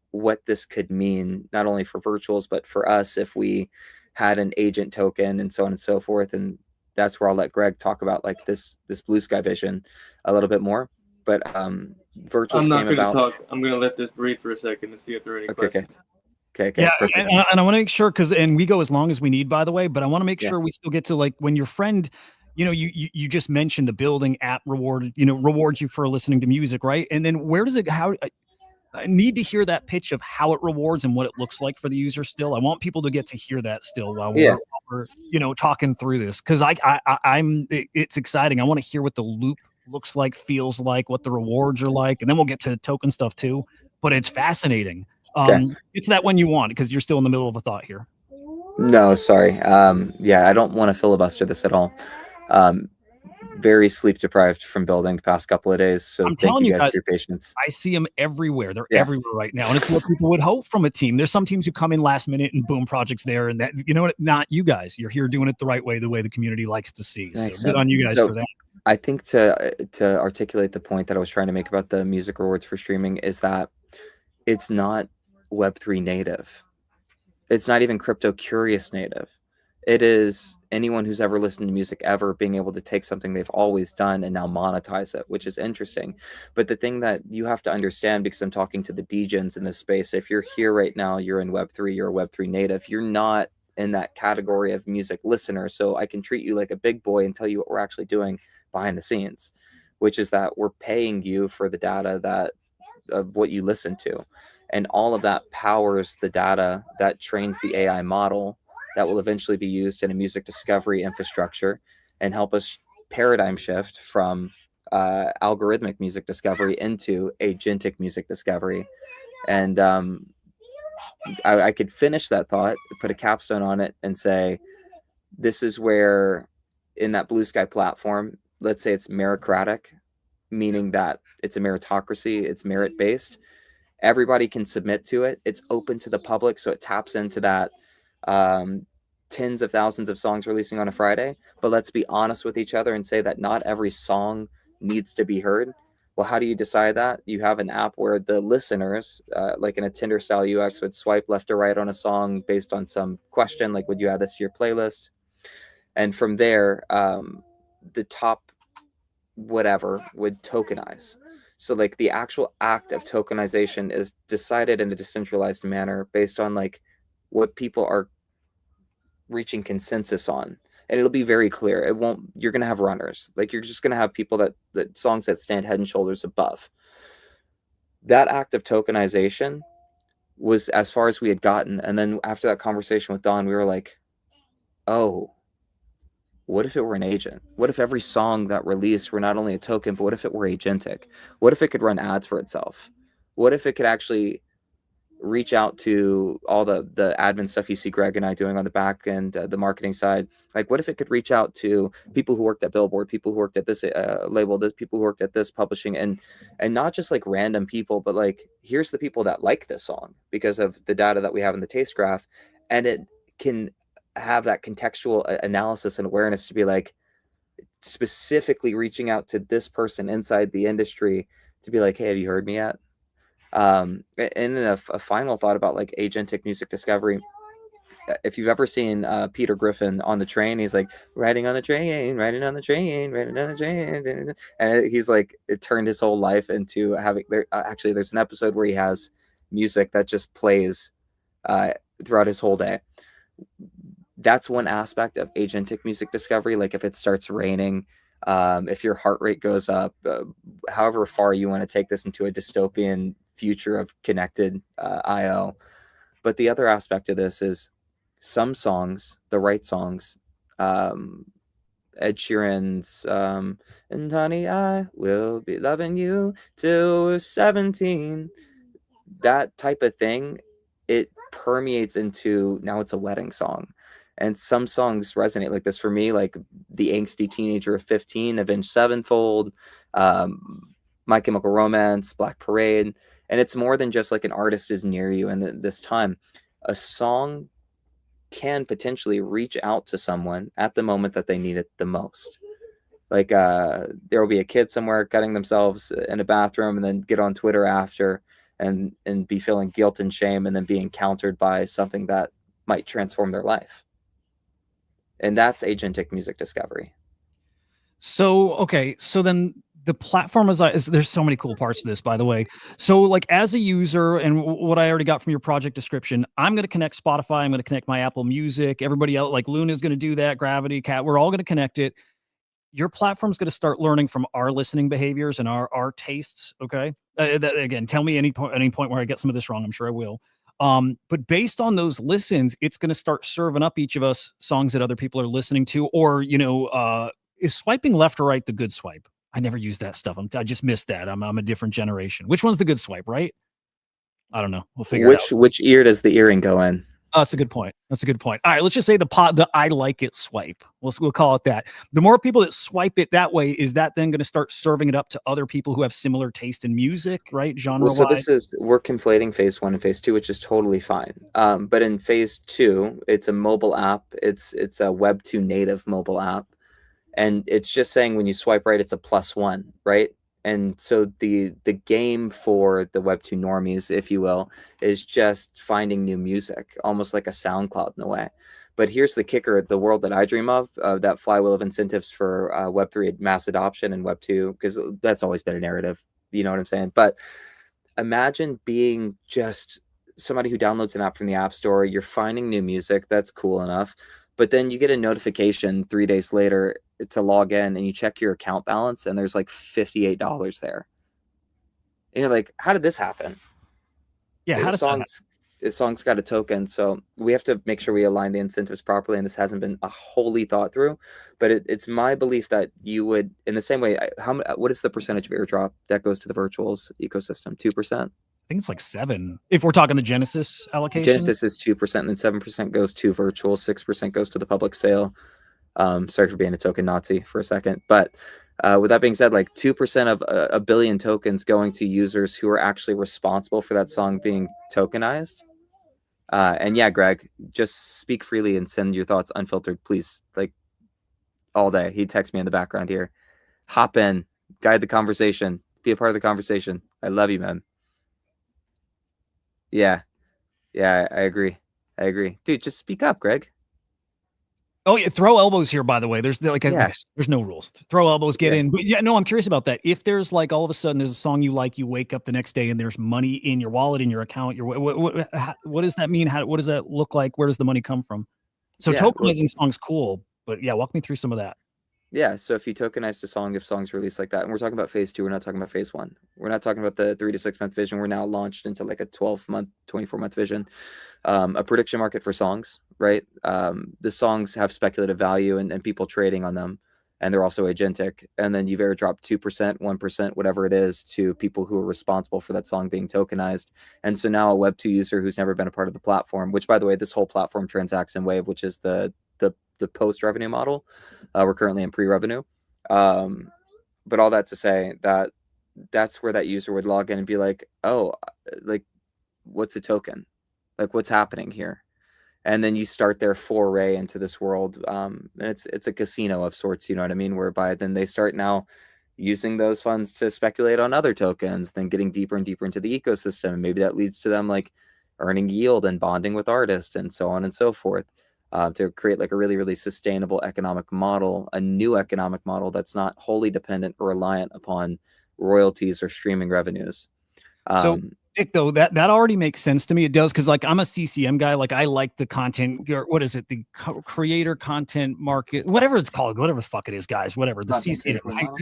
what this could mean, not only for virtuals, but for us if we had an agent token and so on and so forth. And that's where I'll let Greg talk about like this blue sky vision a little bit more. But virtuals I'm not came going to about. talk. I'm going to let this breathe for a second to see if there are any questions. Okay. Yeah, perfect. and I want to make sure, and we go as long as we need, by the way, but I want to make sure we still get to, like, when your friend, you just mentioned the building app rewards you for listening to music, right? And then where does it, I need to hear that pitch of how it rewards and what it looks like for the user still. I want people to get to hear that still while we're talking through this, because it's exciting. I want to hear what the loop looks like, feels like, what the rewards are like, and then we'll get to token stuff too. But it's fascinating. It's that when you want, because you're still in the middle of a thought here. No, sorry. I don't want to filibuster this at all. Very sleep deprived from building the past couple of days. So thank you guys for your patience. I see them everywhere. They're everywhere right now. And it's what people would hope from a team. There's some teams who come in last minute and boom, project's there. And that, not you guys. You're here doing it the right way, the way the community likes to see. Thanks, so good on you guys for that. I think to articulate the point that I was trying to make about the music rewards for streaming is that it's not Web3 native. It's not even crypto curious native. It is anyone who's ever listened to music ever being able to take something they've always done and now monetize it, which is interesting. But the thing that you have to understand, because I'm talking to the DJs in this space, if you're here right now, you're in Web3, you're a Web3 native, you're not in that category of music listener. So I can treat you like a big boy and tell you what we're actually doing behind the scenes, which is that we're paying you for the data of what you listen to. And all of that powers the data that trains the AI model that will eventually be used in a music discovery infrastructure and help us paradigm shift from algorithmic music discovery into agentic music discovery. And I could finish that thought, put a capstone on it, and say, this is where in that blue sky platform, let's say it's meritocratic, meaning that it's a meritocracy, it's merit-based. Everybody can submit to it. It's open to the public, so it taps into that tens of thousands of songs releasing on a Friday. But let's be honest with each other and say that not every song needs to be heard. Well, how do you decide that? You have an app where the listeners, like in a Tinder style UX, would swipe left or right on a song based on some question, like, would you add this to your playlist? And from there, the top whatever would tokenize. So like the actual act of tokenization is decided in a decentralized manner based on like what people are reaching consensus on. And it'll be very clear. It won't, you're going to have runners. Like you're just going to have people that songs that stand head and shoulders above. That act of tokenization was as far as we had gotten. And then after that conversation with Don, we were like, oh, what if it were an agent? What if every song that released were not only a token, but what if it were agentic? What if it could run ads for itself? What if it could actually reach out to all the admin stuff you see Greg and I doing on the back and the marketing side? Like, what if it could reach out to people who worked at Billboard, people who worked at this label, this people who worked at this publishing, and not just like random people, but like, here's the people that like this song because of the data that we have in the taste graph, and it can have that contextual analysis and awareness to be like specifically reaching out to this person inside the industry to be like, hey, have you heard me yet? And then a final thought about like agentic music discovery. If you've ever seen Peter Griffin on the train, he's like riding on the train, riding on the train, riding on the train, and he's like, it turned his whole life into having there. Actually, there's an episode where he has music that just plays throughout his whole day. That's one aspect of agentic music discovery. Like if it starts raining, if your heart rate goes up, however far you want to take this into a dystopian future of connected IO. But the other aspect of this is some songs, the right songs, Ed Sheeran's and honey, I will be loving you till we're 17. That type of thing, it permeates into now it's a wedding song. And some songs resonate like this for me, like the angsty teenager of 15, Avenged Sevenfold, My Chemical Romance, Black Parade. And it's more than just like an artist is near you. And this time, a song can potentially reach out to someone at the moment that they need it the most. Like there will be a kid somewhere cutting themselves in a bathroom and then get on Twitter after and be feeling guilt and shame and then be encountered by something that might transform their life. And that's agentic music discovery. So, okay. So then the platform there's so many cool parts to this, by the way. So like as a user and what I already got from your project description, I'm going to connect Spotify. I'm going to connect my Apple Music. Everybody else, like Luna's going to do that. Gravity, Cat, we're all going to connect it. Your platform's going to start learning from our listening behaviors and our tastes. Okay. Again, tell me any point where I get some of this wrong. I'm sure I will. But based on those listens, it's going to start serving up each of us songs that other people are listening to, or, is swiping left or right the good swipe? I never use that stuff. I just missed that. I'm a different generation. Which one's the good swipe, right? I don't know. We'll figure it out. Which ear does the earring go in? Oh, that's a good point. That's a good point. All right, let's just say the I like it swipe. We'll call it that. The more people that swipe it that way, is that then going to start serving it up to other people who have similar taste in music, right? Genre-wise. Well, so we're conflating phase 1 and phase 2, which is totally fine. But in phase 2, it's a mobile app. It's a Web2 native mobile app. And it's just saying when you swipe right, it's a +1, right? And so the game for the Web2 normies, if you will, is just finding new music, almost like a SoundCloud in a way. But here's the kicker: the world that I dream of, that flywheel of incentives for Web3 mass adoption and Web2, because that's always been a narrative, you know what I'm saying? But imagine being just somebody who downloads an app from the App Store. You're finding new music. That's cool enough. But then you get a notification 3 days later to log in and you check your account balance and there's like $58 there. And you're like, how did this happen? Yeah, how does this song's got a token. So we have to make sure we align the incentives properly. And this hasn't been wholly thought through. But it's my belief that you would, in the same way, what is the percentage of airdrop that goes to the virtuals ecosystem? 2%? I think it's like 7. If we're talking the Genesis allocation. Genesis is 2%, and then 7% goes to virtual, 6% goes to the public sale. Sorry for being a token Nazi for a second. But with that being said, like 2% of a billion tokens going to users who are actually responsible for that song being tokenized. And yeah, Greg, just speak freely and send your thoughts unfiltered, please. Like all day. He texts me in the background here. Hop in, guide the conversation, be a part of the conversation. I love you, man. Yeah, I agree. Dude, just speak up, Greg. Oh yeah, throw elbows here. By the way, there's Yes. there's no rules. Throw elbows, get Yeah. in. But yeah, no, I'm curious about that. If there's like all of a sudden there's a song you like, you wake up the next day and there's money in your wallet, in your account. What does that mean? What does that look like? Where does the money come from? So Yeah, well, tokenizing songs cool, but yeah, walk me through some of that. yeah, so if you tokenize the song, if songs released like that, and we're talking about phase 2, we're not talking about phase 1. We're not talking about the 3 to 6 month vision. We're now launched into like a 12-month, 24-month vision, a prediction market for songs, right? The songs have speculative value and people trading on them, and they're also agentic. And then you've airdropped 2%, 1%, whatever it is, to people who are responsible for that song being tokenized. And so now a Web2 user who's never been a part of the platform, which by the way, this whole platform transacts in Wave, which is the post revenue model. We're currently in pre-revenue. But all that to say that that's where that user would log in and be like, oh, like, what's a token? Like, what's happening here? And then you start their foray into this world. And it's a casino of sorts, you know what I mean? Whereby then they start now using those funds to speculate on other tokens, then getting deeper and deeper into the ecosystem. And maybe that leads to them like earning yield and bonding with artists and so on and so forth. To create like a really, really sustainable economic model, a new economic model that's not wholly dependent or reliant upon royalties or streaming revenues. So Nick, though, that already makes sense to me. It does, because like I'm a CCM guy. Like I like the content. What is it? The creator content market, whatever it's called, whatever the fuck it is, guys. Whatever the CCM.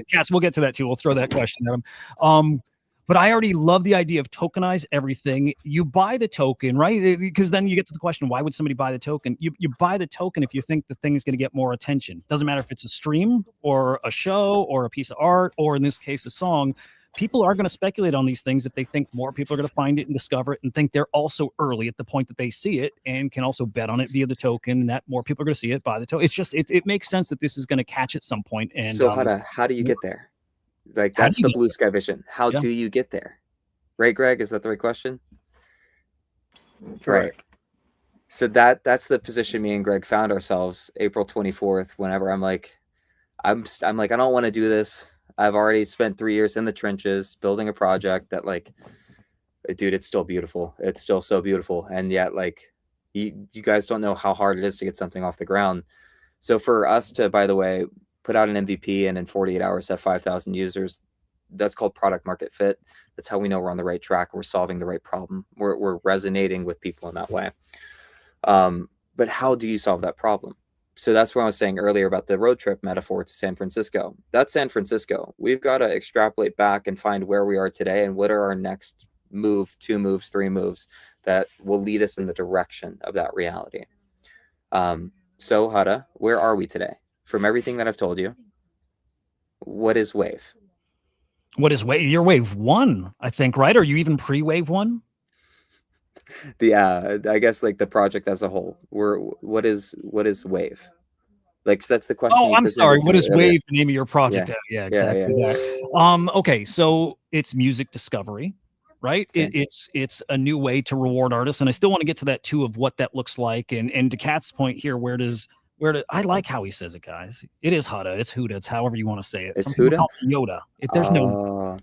Cass, we'll get to that too. We'll throw that question at him. But I already love the idea of tokenize everything. You buy the token, right? Because then you get to the question, why would somebody buy the token? You buy the token if you think the thing is going to get more attention. Doesn't matter if it's a stream or a show or a piece of art, or in this case, a song. People are going to speculate on these things if they think more people are going to find it and discover it and think they're also early at the point that they see it and can also bet on it via the token, and that more people are going to see it, buy the token. It's just, it makes sense that this is going to catch at some point. And so how do you get there? Like, that's the blue sky vision. How do you get there? Right, Greg? Is that the right question? Correct. Right. So that's the position me and Greg found ourselves April 24th, whenever I'm like, I don't want to do this. I've already spent 3 years in the trenches building a project that, like, dude, it's still beautiful. It's still so beautiful. And yet, like, you guys don't know how hard it is to get something off the ground. So for us to, by the way, put out an MVP and in 48 hours have 5,000 users, that's called product market fit. That's how we know we're on the right track. We're solving the right problem. We're resonating with people in that way. But how do you solve that problem? So that's what I was saying earlier about the road trip metaphor to San Francisco. That's San Francisco. We've got to extrapolate back and find where we are today and what are our next move, 2 moves, 3 moves that will lead us in the direction of that reality. So Hudah, where are we today? From everything that I've told you, what is Wave? What is Wave? You're Wave 1, I think, right? Are you even pre-Wave 1? I guess like the project as a whole. What is Wave? Like, so that's the question. Oh, I'm sorry. What is Wave, the name of your project? Yeah, Exactly. Yeah. Okay, so it's music discovery, right? Okay. It's a new way to reward artists, and I still want to get to that too, of what that looks like. And to Kat's point here, I like how he says it, guys. It is Hudah. It's Hudah. It's however you want to say it. It's Some people Hudah? call it Yoda. There's no.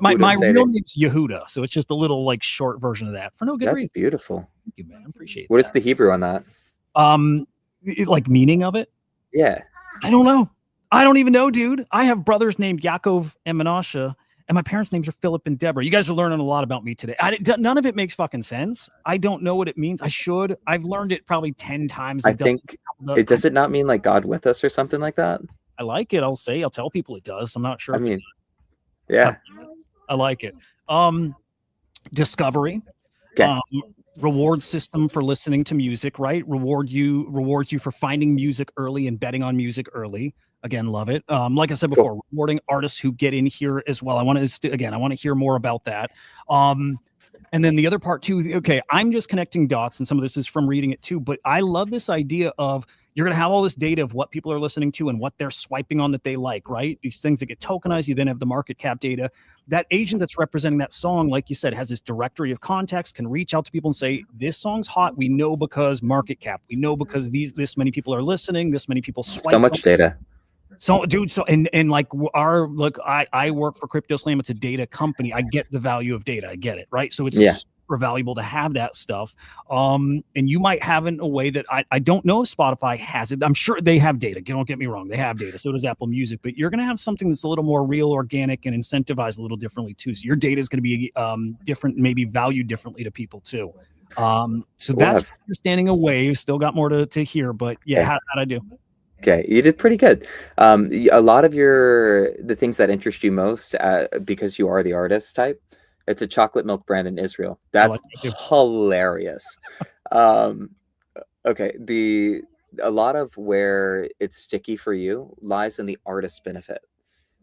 My Hudah real name's Yehuda, so it's just a little like short version of that for no good That's reason. beautiful. Thank you, man. I appreciate What that. is the Hebrew on that? Like meaning of it? Yeah. I don't know. I don't even know, dude. I have brothers named Yaakov and Menashe, and my parents' names are Philip and Deborah. You guys are learning a lot about me today. None of it makes fucking sense. I don't know what it means. I should. I've learned it probably 10 times. I think does it not mean like God with us or something like that? I like it. I'll tell people it does. I'm not sure. I mean, yeah. I like it. Discovery. Okay. Reward system for listening to music, right? Rewards you for finding music early and betting on music early. Again, love it. Like I said before, rewarding artists who get in here as well. I want to hear more about that. And then the other part too, okay, I'm just connecting dots, and some of this is from reading it too, but I love this idea of you're going to have all this data of what people are listening to and what they're swiping on that they like, right? These things that get tokenized, you then have the market cap data. That agent that's representing that song, like you said, has this directory of contacts, can reach out to people and say, this song's hot. We know because market cap. We know because this many people are listening, this many people swipe. So much data. So, dude, and like I work for CryptoSlam. It's a data company. I get the value of data. I get it, right? So it's super valuable to have that stuff. And you might have it in a way that I don't know if Spotify has it. I'm sure they have data. Don't get me wrong. They have data. So does Apple Music. But you're going to have something that's a little more real, organic, and incentivized a little differently too. So your data is going to be different, maybe valued differently to people too. So that's my understanding of Wave. Still got more to hear. But yeah, how'd I do? Okay, you did pretty good. A lot of the things that interest you most, because you are the artist type, it's a chocolate milk brand in Israel. That's hilarious. Okay, a lot of where it's sticky for you lies in the artist benefit.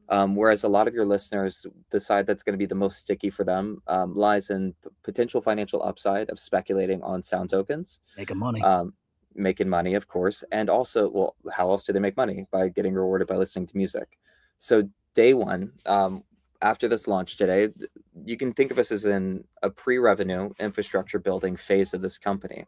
Whereas a lot of your listeners, the side that's going to be the most sticky for them lies in potential financial upside of speculating on sound tokens. Making money, of course. And also, well, how else do they make money? By getting rewarded by listening to music. So day one, after this launch today, you can think of us as in a pre-revenue infrastructure building phase of this company.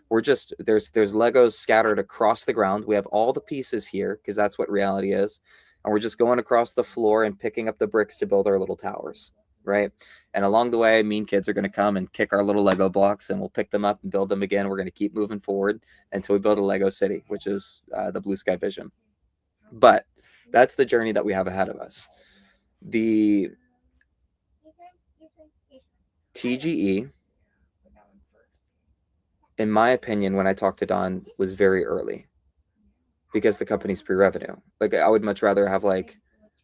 We're just, there's Legos scattered across the ground. We have all the pieces here because that's what reality is. And we're just going across the floor and picking up the bricks to build our little towers, right? And along the way, mean kids are going to come and kick our little Lego blocks, and we'll pick them up and build them again. We're going to keep moving forward until we build a Lego city, which is the blue sky vision. But that's the journey that we have ahead of us. The TGE, in my opinion, when I talked to Don, was very early because the company's pre-revenue. Like, I would much rather have like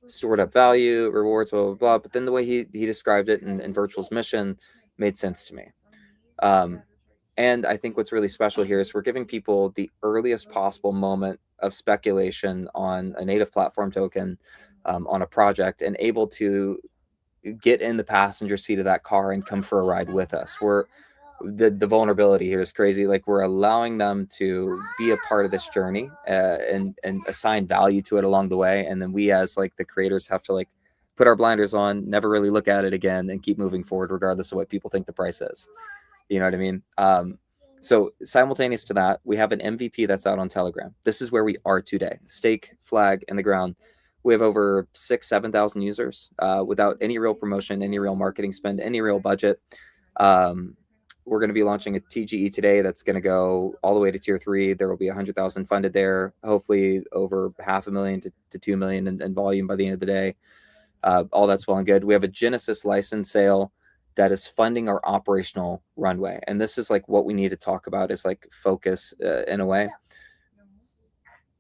stored up value, rewards, blah, blah, blah. But then the way he described it in Virtual's mission made sense to me. And I think what's really special here is we're giving people the earliest possible moment of speculation on a native platform token, on a project, and able to get in the passenger seat of that car and come for a ride with us. The vulnerability here is crazy. Like, we're allowing them to be a part of this journey and assign value to it along the way. And then we, as like the creators, have to like put our blinders on, never really look at it again, and keep moving forward regardless of what people think the price is. You know what I mean? So simultaneous to that, we have an MVP that's out on Telegram. This is where we are today. Stake flag in the ground. We have over 7,000 users without any real promotion, any real marketing spend, any real budget. We're going to be launching a TGE today that's going to go all the way to tier 3. There will be 100,000 funded there, hopefully over $500,000 to 2 million in volume by the end of the day. All that's well and good. We have a Genesis license sale that is funding our operational runway. And this is like what we need to talk about, is like focus in a way.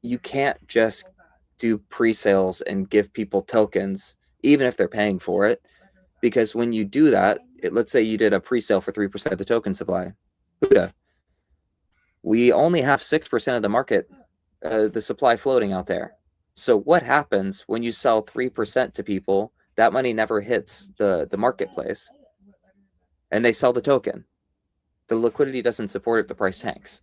You can't just do pre-sales and give people tokens, even if they're paying for it. Because when you do that, let's say you did a pre-sale for 3% of the token supply. Hudah, we only have 6% of the market, the supply floating out there. So what happens when you sell 3% to people? That money never hits the marketplace, and they sell the token. The liquidity doesn't support it, the price tanks.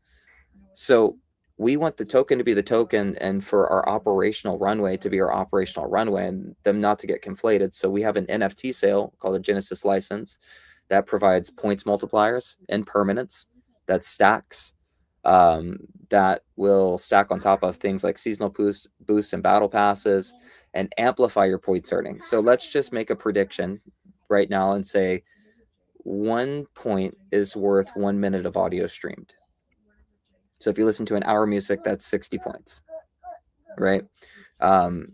So we want the token to be the token, and for our operational runway to be our operational runway, and them not to get conflated. So we have an NFT sale called a Genesis license that provides points multipliers and permanence that stacks, that will stack on top of things like seasonal boost and battle passes, and amplify your points earning. So let's just make a prediction right now and say 1 point is worth 1 minute of audio streamed. So if you listen to an hour music, that's 60 points, right? Baseline,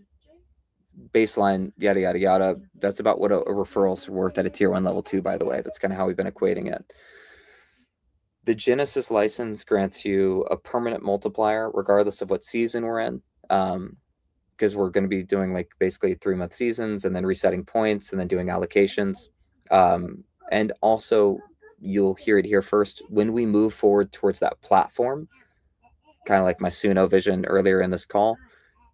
yada, yada, yada. That's about what a referral's worth at a tier 1 level 2, by the way. That's kind of how we've been equating it. The Genesis license grants you a permanent multiplier regardless of what season we're in, because we're going to be doing like basically 3-month seasons and then resetting points and then doing allocations. And also, you'll hear it here first, when we move forward towards that platform, kind of like my Suno vision earlier in this call,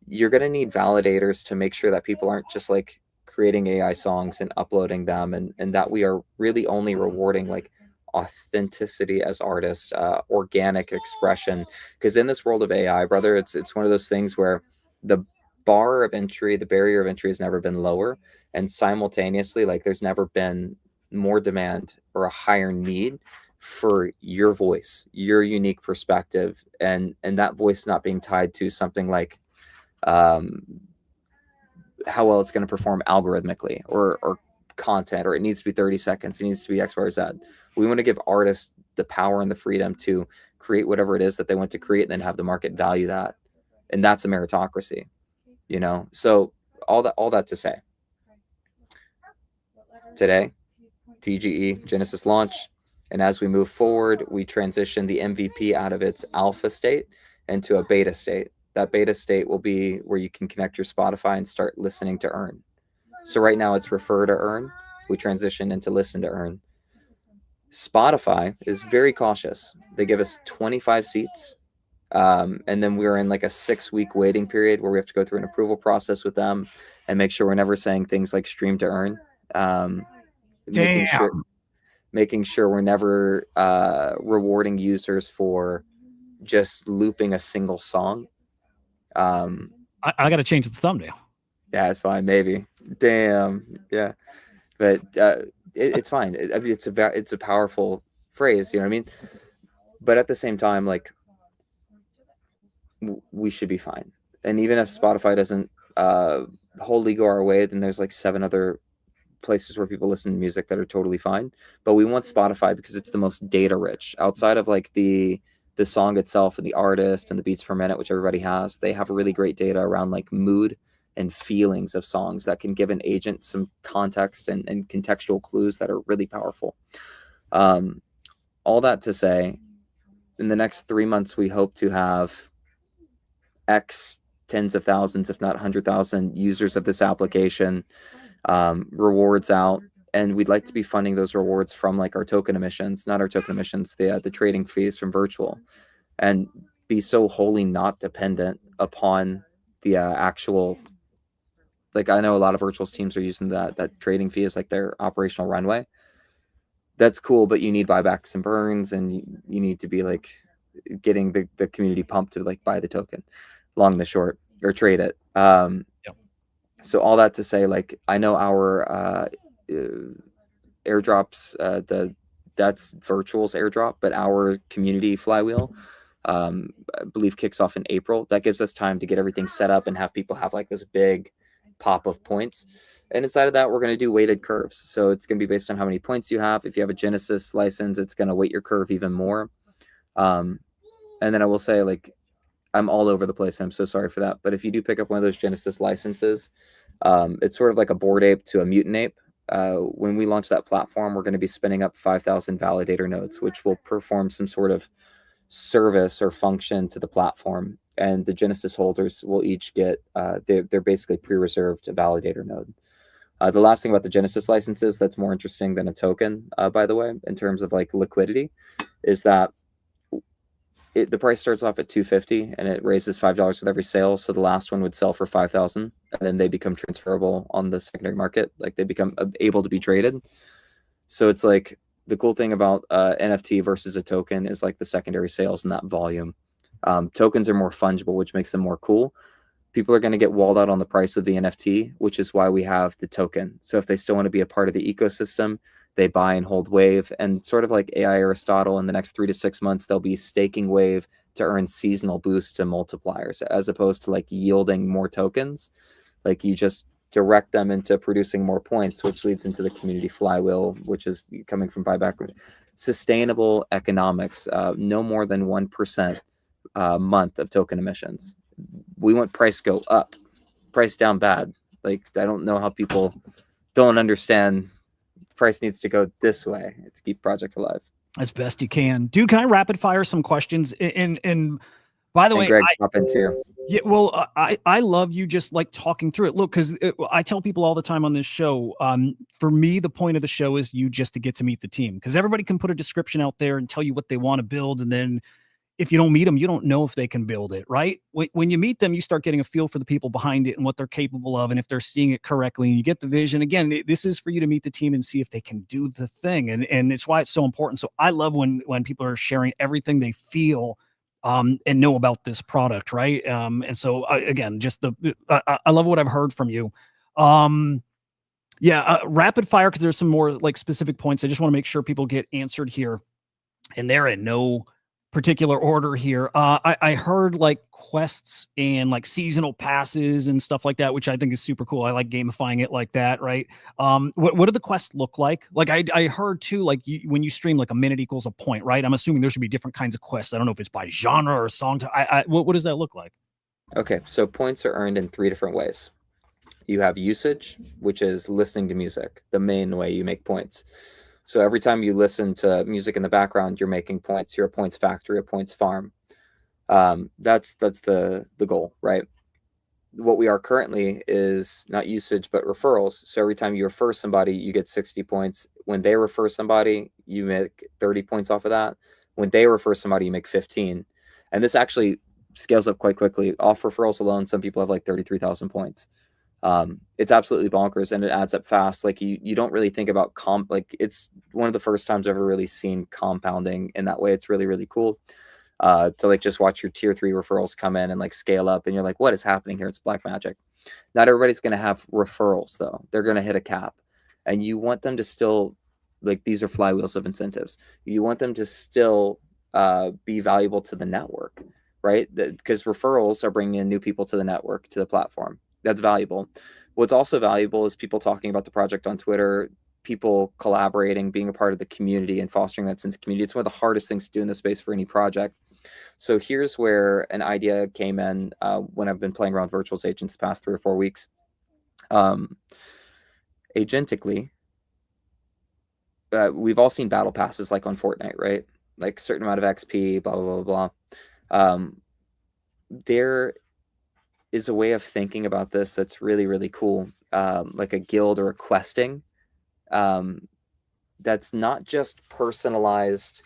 you're going to need validators to make sure that people aren't just like creating AI songs and uploading them, and that we are really only rewarding like authenticity as artists, organic expression. Because in this world of AI, brother, it's one of those things where the barrier of entry has never been lower, and simultaneously, like, there's never been more demand or a higher need for your voice, your unique perspective, and that voice not being tied to something like how well it's going to perform algorithmically, or content, or it needs to be 30 seconds, it needs to be X, Y, or Z. We want to give artists the power and the freedom to create whatever it is that they want to create, and then have the market value that. And that's a meritocracy, you know? So all that to say, today, TGE Genesis launch. And as we move forward, we transition the MVP out of its alpha state into a beta state. That beta state will be where you can connect your Spotify and start listening to earn. So right now it's refer to earn. We transition into listen to earn. Spotify is very cautious. They give us 25 seats. And then we're in like a 6-week waiting period where we have to go through an approval process with them and make sure we're never saying things like stream to earn. Making sure we're never rewarding users for just looping a single song. I got to change the thumbnail. Yeah, it's fine. Maybe. Damn. Yeah. But it's fine. I mean, it's a powerful phrase. You know what I mean? But at the same time, like, we should be fine. And even if Spotify doesn't wholly go our way, then there's like 7 other places where people listen to music that are totally fine. But we want Spotify because it's the most data rich outside of like the song itself and the artist and the beats per minute, which everybody has. They have really great data around like mood and feelings of songs that can give an agent some context and contextual clues that are really powerful. All that to say, in the next 3 months, we hope to have X tens of thousands, if not 100,000 users of this application, rewards out, and we'd like to be funding those rewards from like our token emissions, not our token emissions, the trading fees from virtual, and be so wholly not dependent upon the actual, like, I know a lot of virtuals teams are using that trading fee as like their operational runway. That's cool, but you need buybacks and burns, and you need to be like getting the community pumped to like buy the token, long the short, or trade it. So all that to say, like, I know our airdrops, that's virtual's airdrop, but our community flywheel, I believe kicks off in April. That gives us time to get everything set up and have people have like this big pop of points. And inside of that, we're going to do weighted curves. So it's going to be based on how many points you have. If you have a Genesis license, it's going to weight your curve even more. And then I will say, like, I'm all over the place. I'm so sorry for that. But if you do pick up one of those Genesis licenses, it's sort of like a Bored Ape to a Mutant Ape. When we launch that platform, we're going to be spinning up 5,000 validator nodes, which will perform some sort of service or function to the platform. And the Genesis holders will each get, they're basically pre-reserved a validator node. The last thing about the Genesis licenses that's more interesting than a token, by the way, in terms of like liquidity, is that the price starts off at $250 and it raises $5 with every sale. So the last one would sell for 5,000, and then they become transferable on the secondary market. Like, they become able to be traded. So it's like, the cool thing about NFT versus a token is like the secondary sales and that volume. Tokens are more fungible, which makes them more cool. People are going to get walled out on the price of the NFT, which is why we have the token. So if they still want to be a part of the ecosystem, they buy and hold Wave, and sort of like AI Aristotle, in the next 3 to 6 months, they'll be staking Wave to earn seasonal boosts and multipliers, as opposed to like yielding more tokens. Like, you just direct them into producing more points, which leads into the community flywheel, which is coming from buyback. Sustainable economics, no more than 1% month of token emissions. We want price go up, price down bad. Like, I don't know how people don't understand price needs to go this way to keep project alive as best you can. Dude, can I rapid fire some questions? And by the way, Greg, hop in too. Yeah, well, I love you just like talking through it. Look, because I tell people all the time on this show, for me, the point of the show is you just to get to meet the team, because everybody can put a description out there and tell you what they want to build, and then if you don't meet them, you don't know if they can build it, right? When you meet them, you start getting a feel for the people behind it and what they're capable of, and if they're seeing it correctly, and you get the vision. Again, this is for you to meet the team and see if they can do the thing, and it's why it's so important. So I love when people are sharing everything they feel and know about this product, right? And so again, just I love what I've heard from you. Rapid fire, because there's some more like specific points I just want to make sure people get answered here, and they're in no particular order here. I heard like quests and like seasonal passes and stuff like that, which I think is super cool. I like gamifying it like that, right? What do the quests look like? Like I heard too, like when you stream, like a minute equals a point, right? I'm assuming there should be different kinds of quests. I don't know if it's by genre or song. What does that look like? Okay, so points are earned in 3 different ways. You have usage, which is listening to music, the main way you make points. So every time you listen to music in the background, you're making points. You're a points factory, a points farm. That's the goal, right? What we are currently is not usage, but referrals. So every time you refer somebody, you get 60 points. When they refer somebody, you make 30 points off of that. When they refer somebody, you make 15. And this actually scales up quite quickly. Off referrals alone, some people have like 33,000 points. It's absolutely bonkers, and it adds up fast. Like you don't really think about like it's one of the first times I've ever really seen compounding in that way. It's really, really cool. To like just watch your tier 3 referrals come in and like scale up, and you're like, what is happening here? It's black magic. Not everybody's going to have referrals though. They're going to hit a cap, and you want them to still, like, these are flywheels of incentives. You want them to still be valuable to the network, right? Because referrals are bringing in new people to the network, to the platform. That's valuable. What's also valuable is people talking about the project on Twitter, people collaborating, being a part of the community and fostering that sense of community. It's one of the hardest things to do in this space for any project. So here's where an idea came in when I've been playing around virtual agents the past 3 or 4 weeks. Agentically, we've all seen battle passes like on Fortnite, right? Like a certain amount of XP, blah, blah, blah, blah. There is a way of thinking about this that's really, really cool. Like a guild or a questing. That's not just personalized,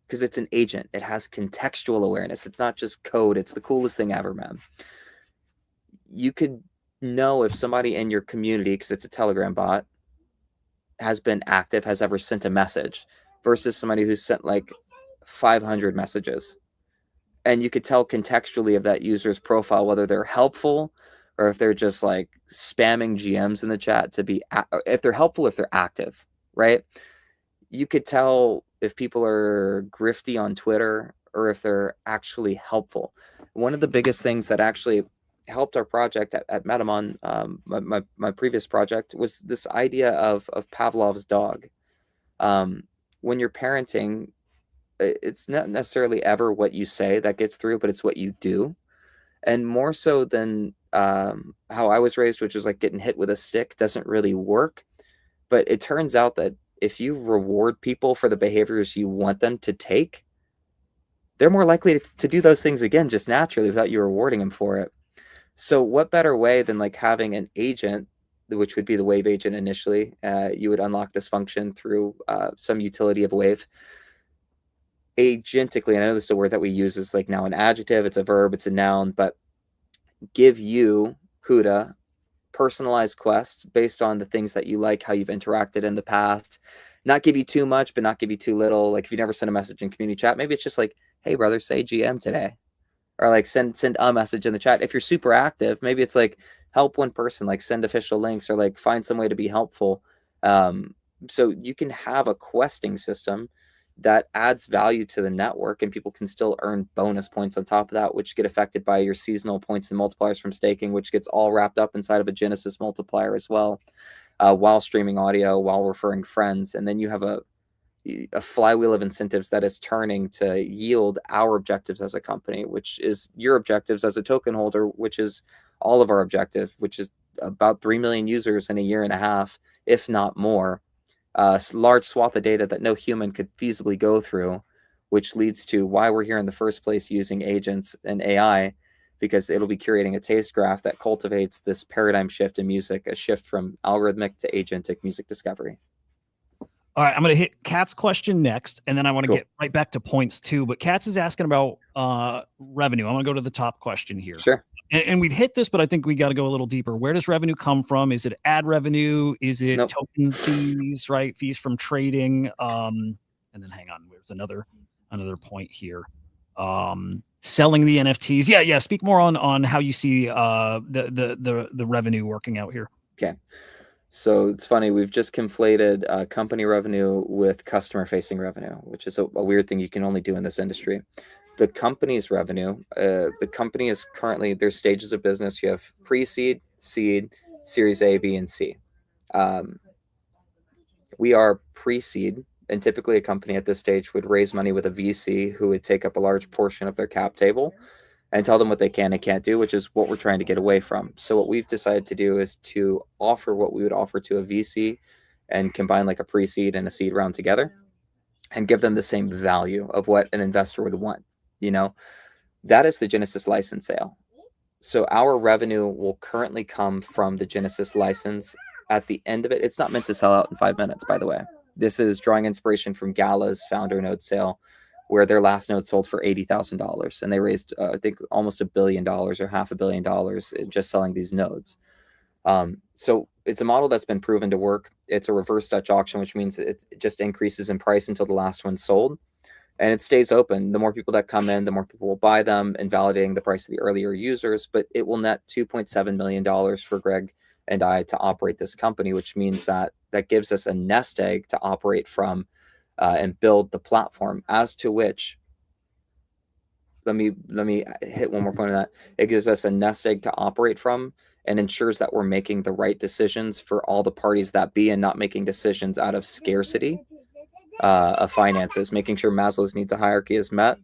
because it's an agent. It has contextual awareness. It's not just code. It's the coolest thing ever, man. You could know if somebody in your community, because it's a Telegram bot, has been active, has ever sent a message, versus somebody who's sent like 500 messages. And you could tell contextually of that user's profile whether they're helpful or if they're just like spamming GMs in the chat to be, if they're helpful, if they're active, right? You could tell if people are grifty on Twitter or if they're actually helpful. One of the biggest things that actually helped our project at Metamon, my previous project, was this idea of Pavlov's dog. When you're parenting, it's not necessarily ever what you say that gets through, but it's what you do. And more so than how I was raised, which was like getting hit with a stick doesn't really work. But it turns out that if you reward people for the behaviors you want them to take, they're more likely to do those things again just naturally without you rewarding them for it. So what better way than like having an agent, which would be the Wave agent initially. You would unlock this function through some utility of Wave. Agentically, and I know this is a word that we use, is like now an adjective, it's a verb, it's a noun, but give you, Hudah, personalized quests based on the things that you like, how you've interacted in the past. Not give you too much, but not give you too little. Like if you never send a message in community chat, maybe it's just like, hey brother, say GM today. Or like send a message in the chat. If you're super active, maybe it's like help one person, like send official links or like find some way to be helpful. So you can have a questing system that adds value to the network, and people can still earn bonus points on top of that, which get affected by your seasonal points and multipliers from staking, which gets all wrapped up inside of a Genesis multiplier as well, while streaming audio, while referring friends. And then you have a flywheel of incentives that is turning to yield our objectives as a company, which is your objectives as a token holder, which is all of our objective, which is about 3 million users in a year and a half, if not more. Large swath of data that no human could feasibly go through, which leads to why we're here in the first place using agents and AI, because it'll be curating a taste graph that cultivates this paradigm shift in music, a shift from algorithmic to agentic music discovery. All right, I'm going to hit Kat's question next, and then I want to get right back to points too. But Kat's is asking about revenue. I'm going to go to the top question here. Sure. And we've hit this, but I think we got to go a little deeper. Where does revenue come from? Is it ad revenue? Is it token fees, right? Fees from trading. And then hang on, there's another point here. Selling the NFTs. Yeah. Speak more on how you see the revenue working out here. Okay. So it's funny, we've just conflated company revenue with customer-facing revenue, which is a weird thing you can only do in this industry. The company's revenue, the company is currently, there's stages of business. You have pre-seed, seed, Series A, B, and C. We are pre-seed, and typically a company at this stage would raise money with a VC who would take up a large portion of their cap table and tell them what they can and can't do, which is what we're trying to get away from. So what we've decided to do is to offer what we would offer to a VC and combine like a pre-seed and a seed round together and give them the same value of what an investor would want. You know, that is the Genesis license sale. So our revenue will currently come from the Genesis license. At the end of it, it's not meant to sell out in 5 minutes, by the way. This is drawing inspiration from Gala's founder node sale, where their last node sold for $80,000, and they raised, I think, almost $1 billion or $500 million just selling these nodes. So it's a model that's been proven to work. It's a reverse Dutch auction, which means it just increases in price until the last one's sold, and it stays open. The more people that come in, the more people will buy them, invalidating the price of the earlier users. But it will net $2.7 million for Greg and I to operate this company, which means that gives us a nest egg to operate from and build the platform. As to which, let me hit one more point on that. It gives us a nest egg to operate from and ensures that we're making the right decisions for all the parties that be, and not making decisions out of scarcity of finances, making sure Maslow's needs of hierarchy is met,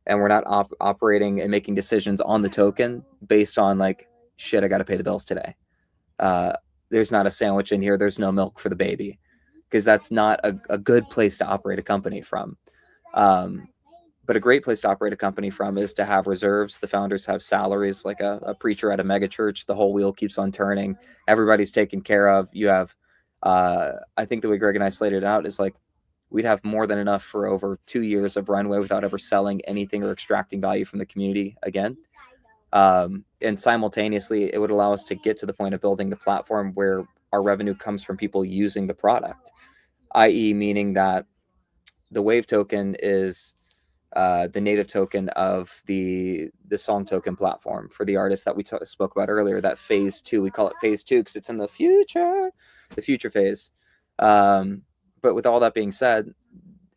and we're not operating and making decisions on the token based on like, shit, I got to pay the bills today. There's not a sandwich in here. There's no milk for the baby, because that's not a good place to operate a company from. But a great place to operate a company from is to have reserves. The founders have salaries, like a preacher at a mega church. The whole wheel keeps on turning. Everybody's taken care of. You have, I think the way Greg and I slated it out is like, we'd have more than enough for over 2 years of runway without ever selling anything or extracting value from the community again. And simultaneously, it would allow us to get to the point of building the platform where our revenue comes from people using the product, i.e. meaning that the WAV token is the native token of the song token platform for the artist that we spoke about earlier, that phase 2. We call it phase 2 because it's in the future phase. But with all that being said,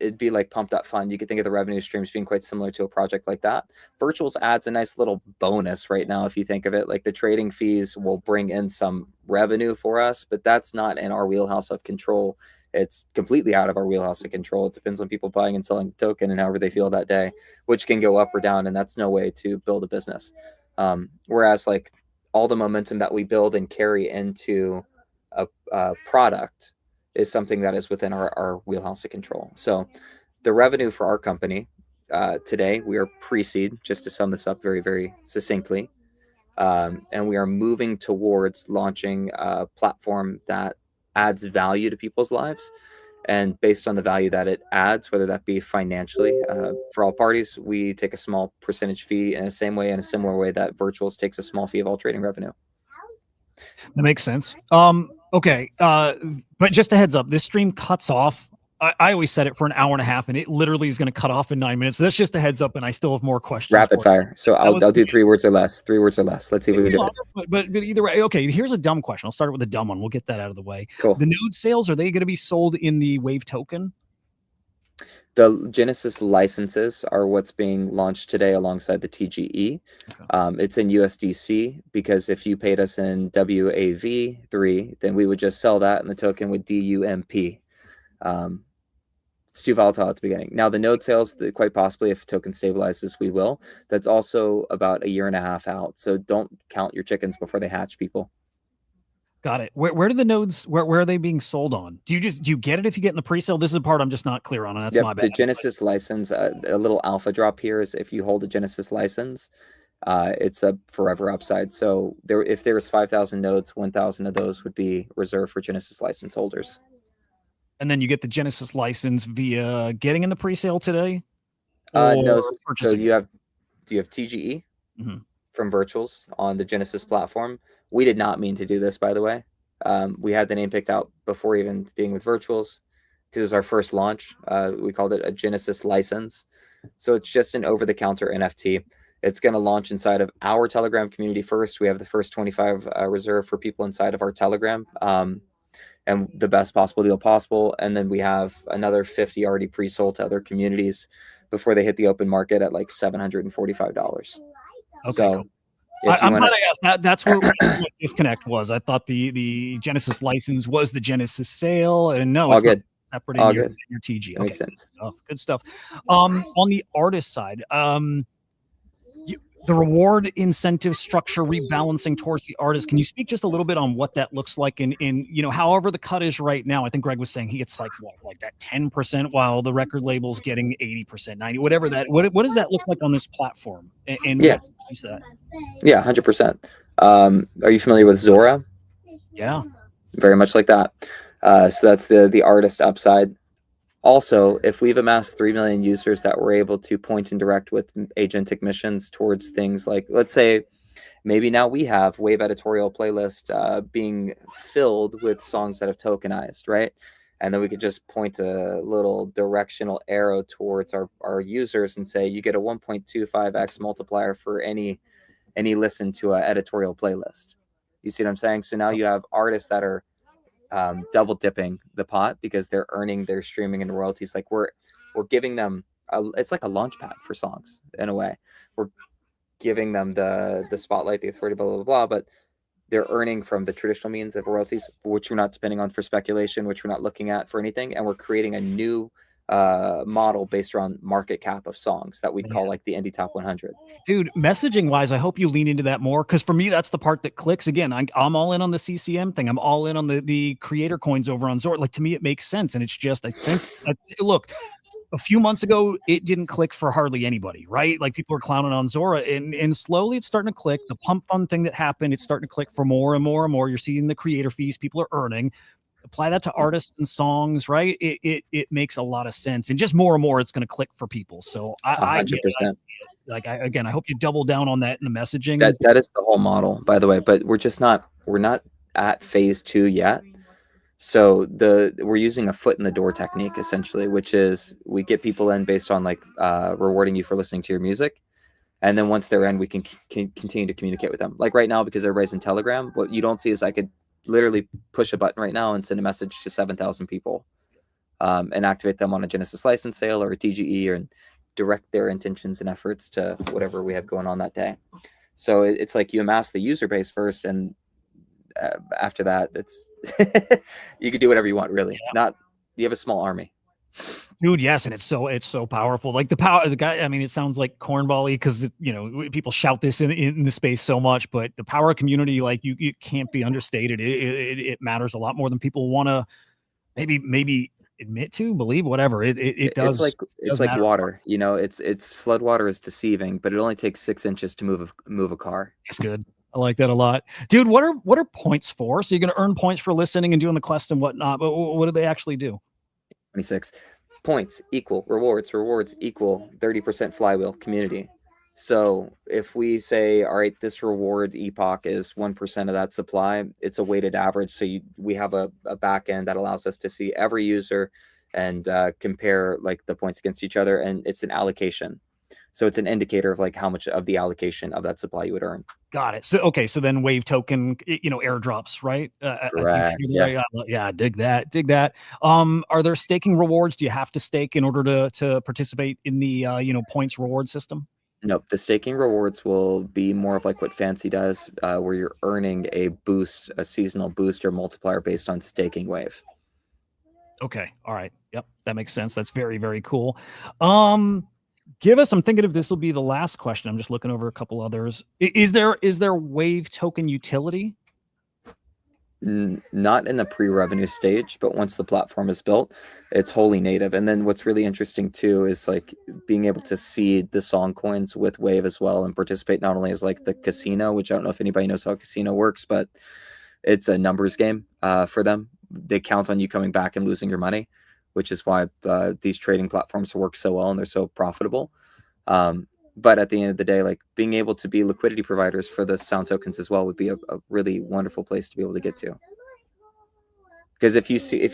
it'd be like pumped up fun. You could think of the revenue streams being quite similar to a project like that. Virtuals adds a nice little bonus right now, if you think of it. Like the trading fees will bring in some revenue for us, but that's not in our wheelhouse of control. It's completely out of our wheelhouse of control. It depends on people buying and selling the token and however they feel that day, which can go up or down, and that's no way to build a business. Whereas like all the momentum that we build and carry into a product is something that is within our wheelhouse of control. So the revenue for our company today, we are pre-seed, just to sum this up very, very succinctly. And we are moving towards launching a platform that adds value to people's lives. And based on the value that it adds, whether that be financially, for all parties, we take a small percentage fee in the same way, in a similar way that Virtuals takes a small fee of all trading revenue. That makes sense. Okay. But just a heads up, this stream cuts off. I always set it for an hour and a half, and it literally is going to cut off in 9 minutes. So that's just a heads up, and I still have more questions. Rapid fire. So I'll do 3 words or less. 3 words or less. Let's see if we can do it. But either way, okay, here's a dumb question. I'll start with a dumb one. We'll get that out of the way. Cool. The node sales, are they going to be sold in the WAV token? The Genesis licenses are what's being launched today alongside the TGE. Okay. It's in USDC, because if you paid us in WAV.3, then we would just sell that and the token would DUMP. It's too volatile at the beginning. Now the node sales, quite possibly, if token stabilizes, we will. That's also about 1.5 years out. So don't count your chickens before they hatch, people. Got it. Where do the nodes, where are they being sold on? Do you get it if you get in the pre-sale? This is the part I'm just not clear on, and that's my bad. The Genesis license, a little alpha drop here is if you hold a Genesis license, it's a forever upside. So if there's 5,000 nodes, 1,000 of those would be reserved for Genesis license holders. And then you get the Genesis license via getting in the pre-sale today? No. So do you have TGE from Virtuals on the Genesis platform? We did not mean to do this, by the way. We had the name picked out before even being with Virtuals, because it was our first launch. We called it a Genesis license. So it's just an over-the-counter NFT. It's going to launch inside of our Telegram community first. We have the first 25 reserved for people inside of our Telegram. and the best possible deal possible. And then we have another 50 already pre-sold to other communities before they hit the open market at like $745. Okay, So cool. if you I'm want glad I asked that. That's where the disconnect was. I thought the Genesis license was the Genesis sale, and no, all it's good, not separate all in good. your TG. That makes Okay, sense. good stuff. On the artist side, the reward incentive structure rebalancing towards the artist. Can you speak just a little bit on what that looks like in however the cut is right now? I think Greg was saying he gets like that 10%, while the record label's getting 80%, 90, whatever that. What does that look like on this platform? And Yeah, use that. yeah, 100%. Are you familiar with Zora? Yeah, very much like that. So that's the artist upside. Also, if we've amassed 3 million users that we're able to point and direct with agentic missions towards things like, let's say, maybe now we have Wave editorial playlist being filled with songs that have tokenized, right? And then we could just point a little directional arrow towards our users and say, you get a 1.25x multiplier for any listen to an editorial playlist. You see what I'm saying? So now you have artists that are double dipping the pot because they're earning their streaming and royalties. Like we're giving them it's like a launch pad for songs in a way. We're giving them the spotlight, the authority, blah blah blah, but they're earning from the traditional means of royalties, which we're not depending on for speculation, which we're not looking at for anything, and we're creating a new model based around market cap of songs that we'd call like the indie top 100. Dude, messaging wise, I hope you lean into that more, because for me, that's the part that clicks. Again, I'm all in on the CCM thing. I'm all in on the creator coins over on Zora. Like, to me, it makes sense. And it's just, I think, look, a few months ago, it didn't click for hardly anybody, right? Like, people were clowning on Zora, and slowly it's starting to click. The pump fund thing that happened, it's starting to click for more and more and more. You're seeing the creator fees people are earning. Apply that to artists and songs, right? It makes a lot of sense, and just more and more, it's going to click for people. So I get it. I see it. Like, again, I hope you double down on that in the messaging. That is the whole model, by the way. But we're not at phase 2 yet. So we're using a foot in the door technique essentially, which is we get people in based on like rewarding you for listening to your music. And then once they're in, we can continue to communicate with them. Like right now, because everybody's in Telegram, what you don't see is I could literally push a button right now and send a message to 7,000 people and activate them on a Genesis license sale or a TGE, and direct their intentions and efforts to whatever we have going on that day. So it's like you amass the user base first, and after that, it's you can do whatever you want, really. Yeah. You have a small army. Dude, yes, and it's so powerful. Like the power, the guy. I mean, it sounds like cornball-y because people shout this in the space so much, but the power of community, like you can't be understated. It matters a lot more than people want to maybe admit to, believe, whatever. It does. It's like water. It's flood water is deceiving, but it only takes 6 inches to move a car. It's good. I like that a lot, dude. What are points for? So you're going to earn points for listening and doing the quest and whatnot, but what do they actually do? 26 points equal rewards equal 30% flywheel community. So if we say, all right, this reward epoch is 1% of that supply, it's a weighted average. So we have a back end that allows us to see every user and compare like the points against each other, and it's an allocation. So it's an indicator of like how much of the allocation of that supply you would earn. Got it. So okay, so then wave token, airdrops, right? Correct. Yeah, dig that. Are there staking rewards? Do you have to stake in order to participate in the points reward system? Nope. The staking rewards will be more of like what Fancy does, where you're earning a boost, a seasonal boost or multiplier based on staking wave. Okay. All right. Yep. That makes sense. That's very, very cool. Give us, I'm thinking if this will be the last question. I'm just looking over a couple others. Is there wave token utility? Not in the pre-revenue stage, but once the platform is built, it's wholly native. And then what's really interesting too is like being able to seed the song coins with Wave as well and participate not only as like the casino, which I don't know if anybody knows how a casino works, but it's a numbers game for them. They count on you coming back and losing your money, which is why these trading platforms work so well and they're so profitable. But at the end of the day, like being able to be liquidity providers for the sound tokens as well would be a really wonderful place to be able to get to. Because if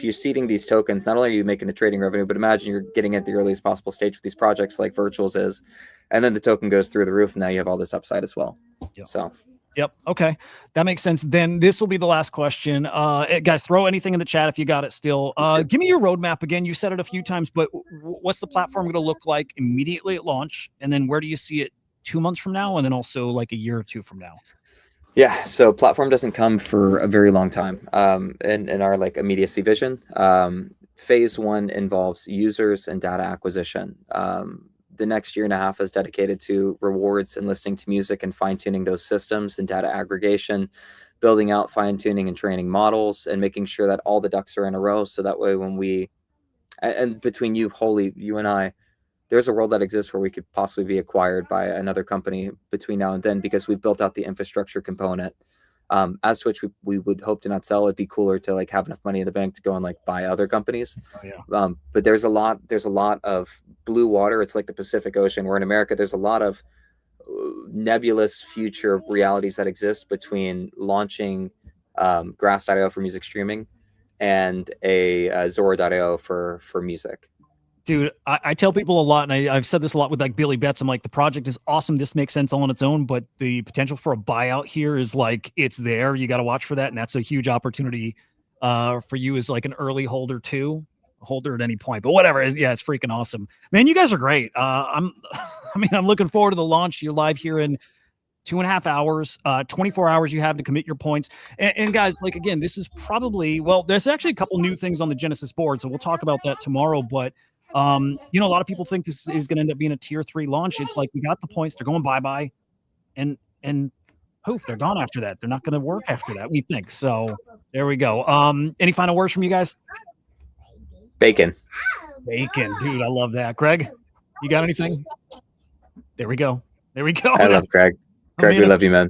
you're seeding these tokens, not only are you making the trading revenue, but imagine you're getting at the earliest possible stage with these projects like Virtuals is, and then the token goes through the roof, and now you have all this upside as well. Yep. So Yep. Okay. That makes sense. Then this will be the last question. Guys, throw anything in the chat if you got it still. Give me your roadmap again. You said it a few times, but what's the platform going to look like immediately at launch? And then where do you see it 2 months from now? And then also like a year or two from now? Yeah, so platform doesn't come for a very long time. In our like immediacy vision, phase one involves users and data acquisition. The next year and a half is dedicated to rewards and listening to music and fine-tuning those systems and data aggregation, building out fine-tuning and training models, and making sure that all the ducks are in a row. So that way when we, and between you, Holy, you and I, there's a world that exists where we could possibly be acquired by another company between now and then, because we've built out the infrastructure component. As to which we would hope to not sell. It'd be cooler to like have enough money in the bank to go and like buy other companies. Oh, yeah. But there's a lot of blue water. It's like the Pacific Ocean. Where in America, there's a lot of nebulous future realities that exist between launching Grass.io for music streaming and a Zora.io for music. Dude, I tell people a lot, and I've said this a lot with like Billy Betts. I'm like, the project is awesome. This makes sense all on its own, but the potential for a buyout here is like, it's there. You got to watch for that. And that's a huge opportunity for you as like an early holder too. Holder at any point, but whatever. Yeah, it's freaking awesome. Man, you guys are great. I'm looking forward to the launch. You're live here in 2.5 hours, 24 hours you have to commit your points. And guys, like, again, this is probably, well, there's actually a couple new things on the Genesis board, so we'll talk about that tomorrow. But a lot of people think this is going to end up being a tier 3 launch. It's like, we got the points, they're going bye-bye, and poof, they're gone after that. They're not going to work after that, we think. So there we go. Any final words from you guys? Bacon, dude, I love that. Greg, you got anything? There we go. I love Greg. Greg, we love you, man.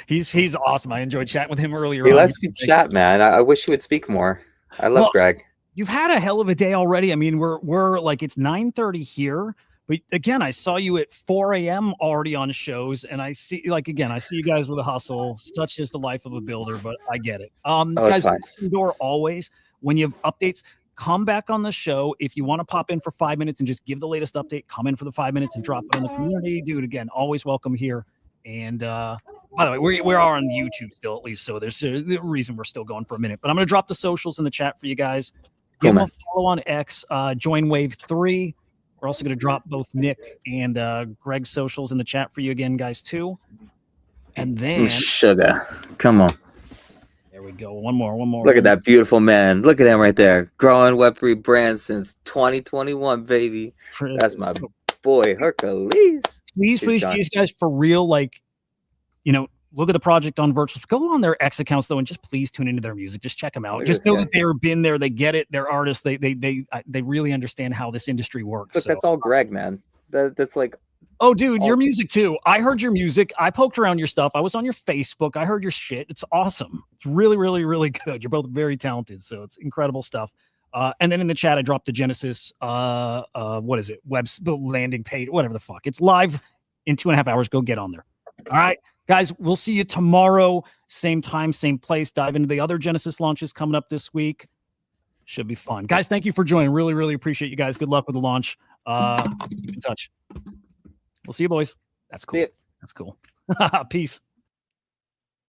He's awesome. I enjoyed chatting with him earlier. He lets me chat, man. I wish he would speak more. I love Greg. You've had a hell of a day already. I mean, we're like, it's 9:30 here, but again, I saw you at 4 a.m. already on shows, and I see you guys with a hustle. Such is the life of a builder, but I get it. Guys, door always when you have updates. Come back on the show. If you want to pop in for 5 minutes and just give the latest update, come in for the 5 minutes and drop it on the community. Dude, again, always welcome here. And by the way, we are on YouTube still, at least, so there's a reason we're still going for a minute. But I'm going to drop the socials in the chat for you guys. Give them a follow on X. Join WAV.3. We're also going to drop both Nick and Greg's socials in the chat for you again, guys, too. And then sugar, come on. There we go. One more. Look at that beautiful man. Look at him right there. Growing Web3 brand since 2021, baby. That's my boy, Hercules. Please, guys, for real, like, look at the project on Virtual. Go on their X accounts, though, and just please tune into their music. Just check them out. Just know that they've been there. They get it. They're artists. They really understand how this industry works. Look, that's all Greg, man. That's like... Oh, dude, your music too. I heard your music. I poked around your stuff. I was on your Facebook. I heard your shit. It's awesome. It's really, really, really good. You're both very talented, so it's incredible stuff. And then in the chat, I dropped the Genesis, what is it? Web landing page, whatever the fuck. It's live in 2.5 hours. Go get on there. All right, guys, we'll see you tomorrow. Same time, same place. Dive into the other Genesis launches coming up this week. Should be fun. Guys, thank you for joining. Really, really appreciate you guys. Good luck with the launch. Keep in touch. We'll see you, boys. That's cool. That's cool. Peace.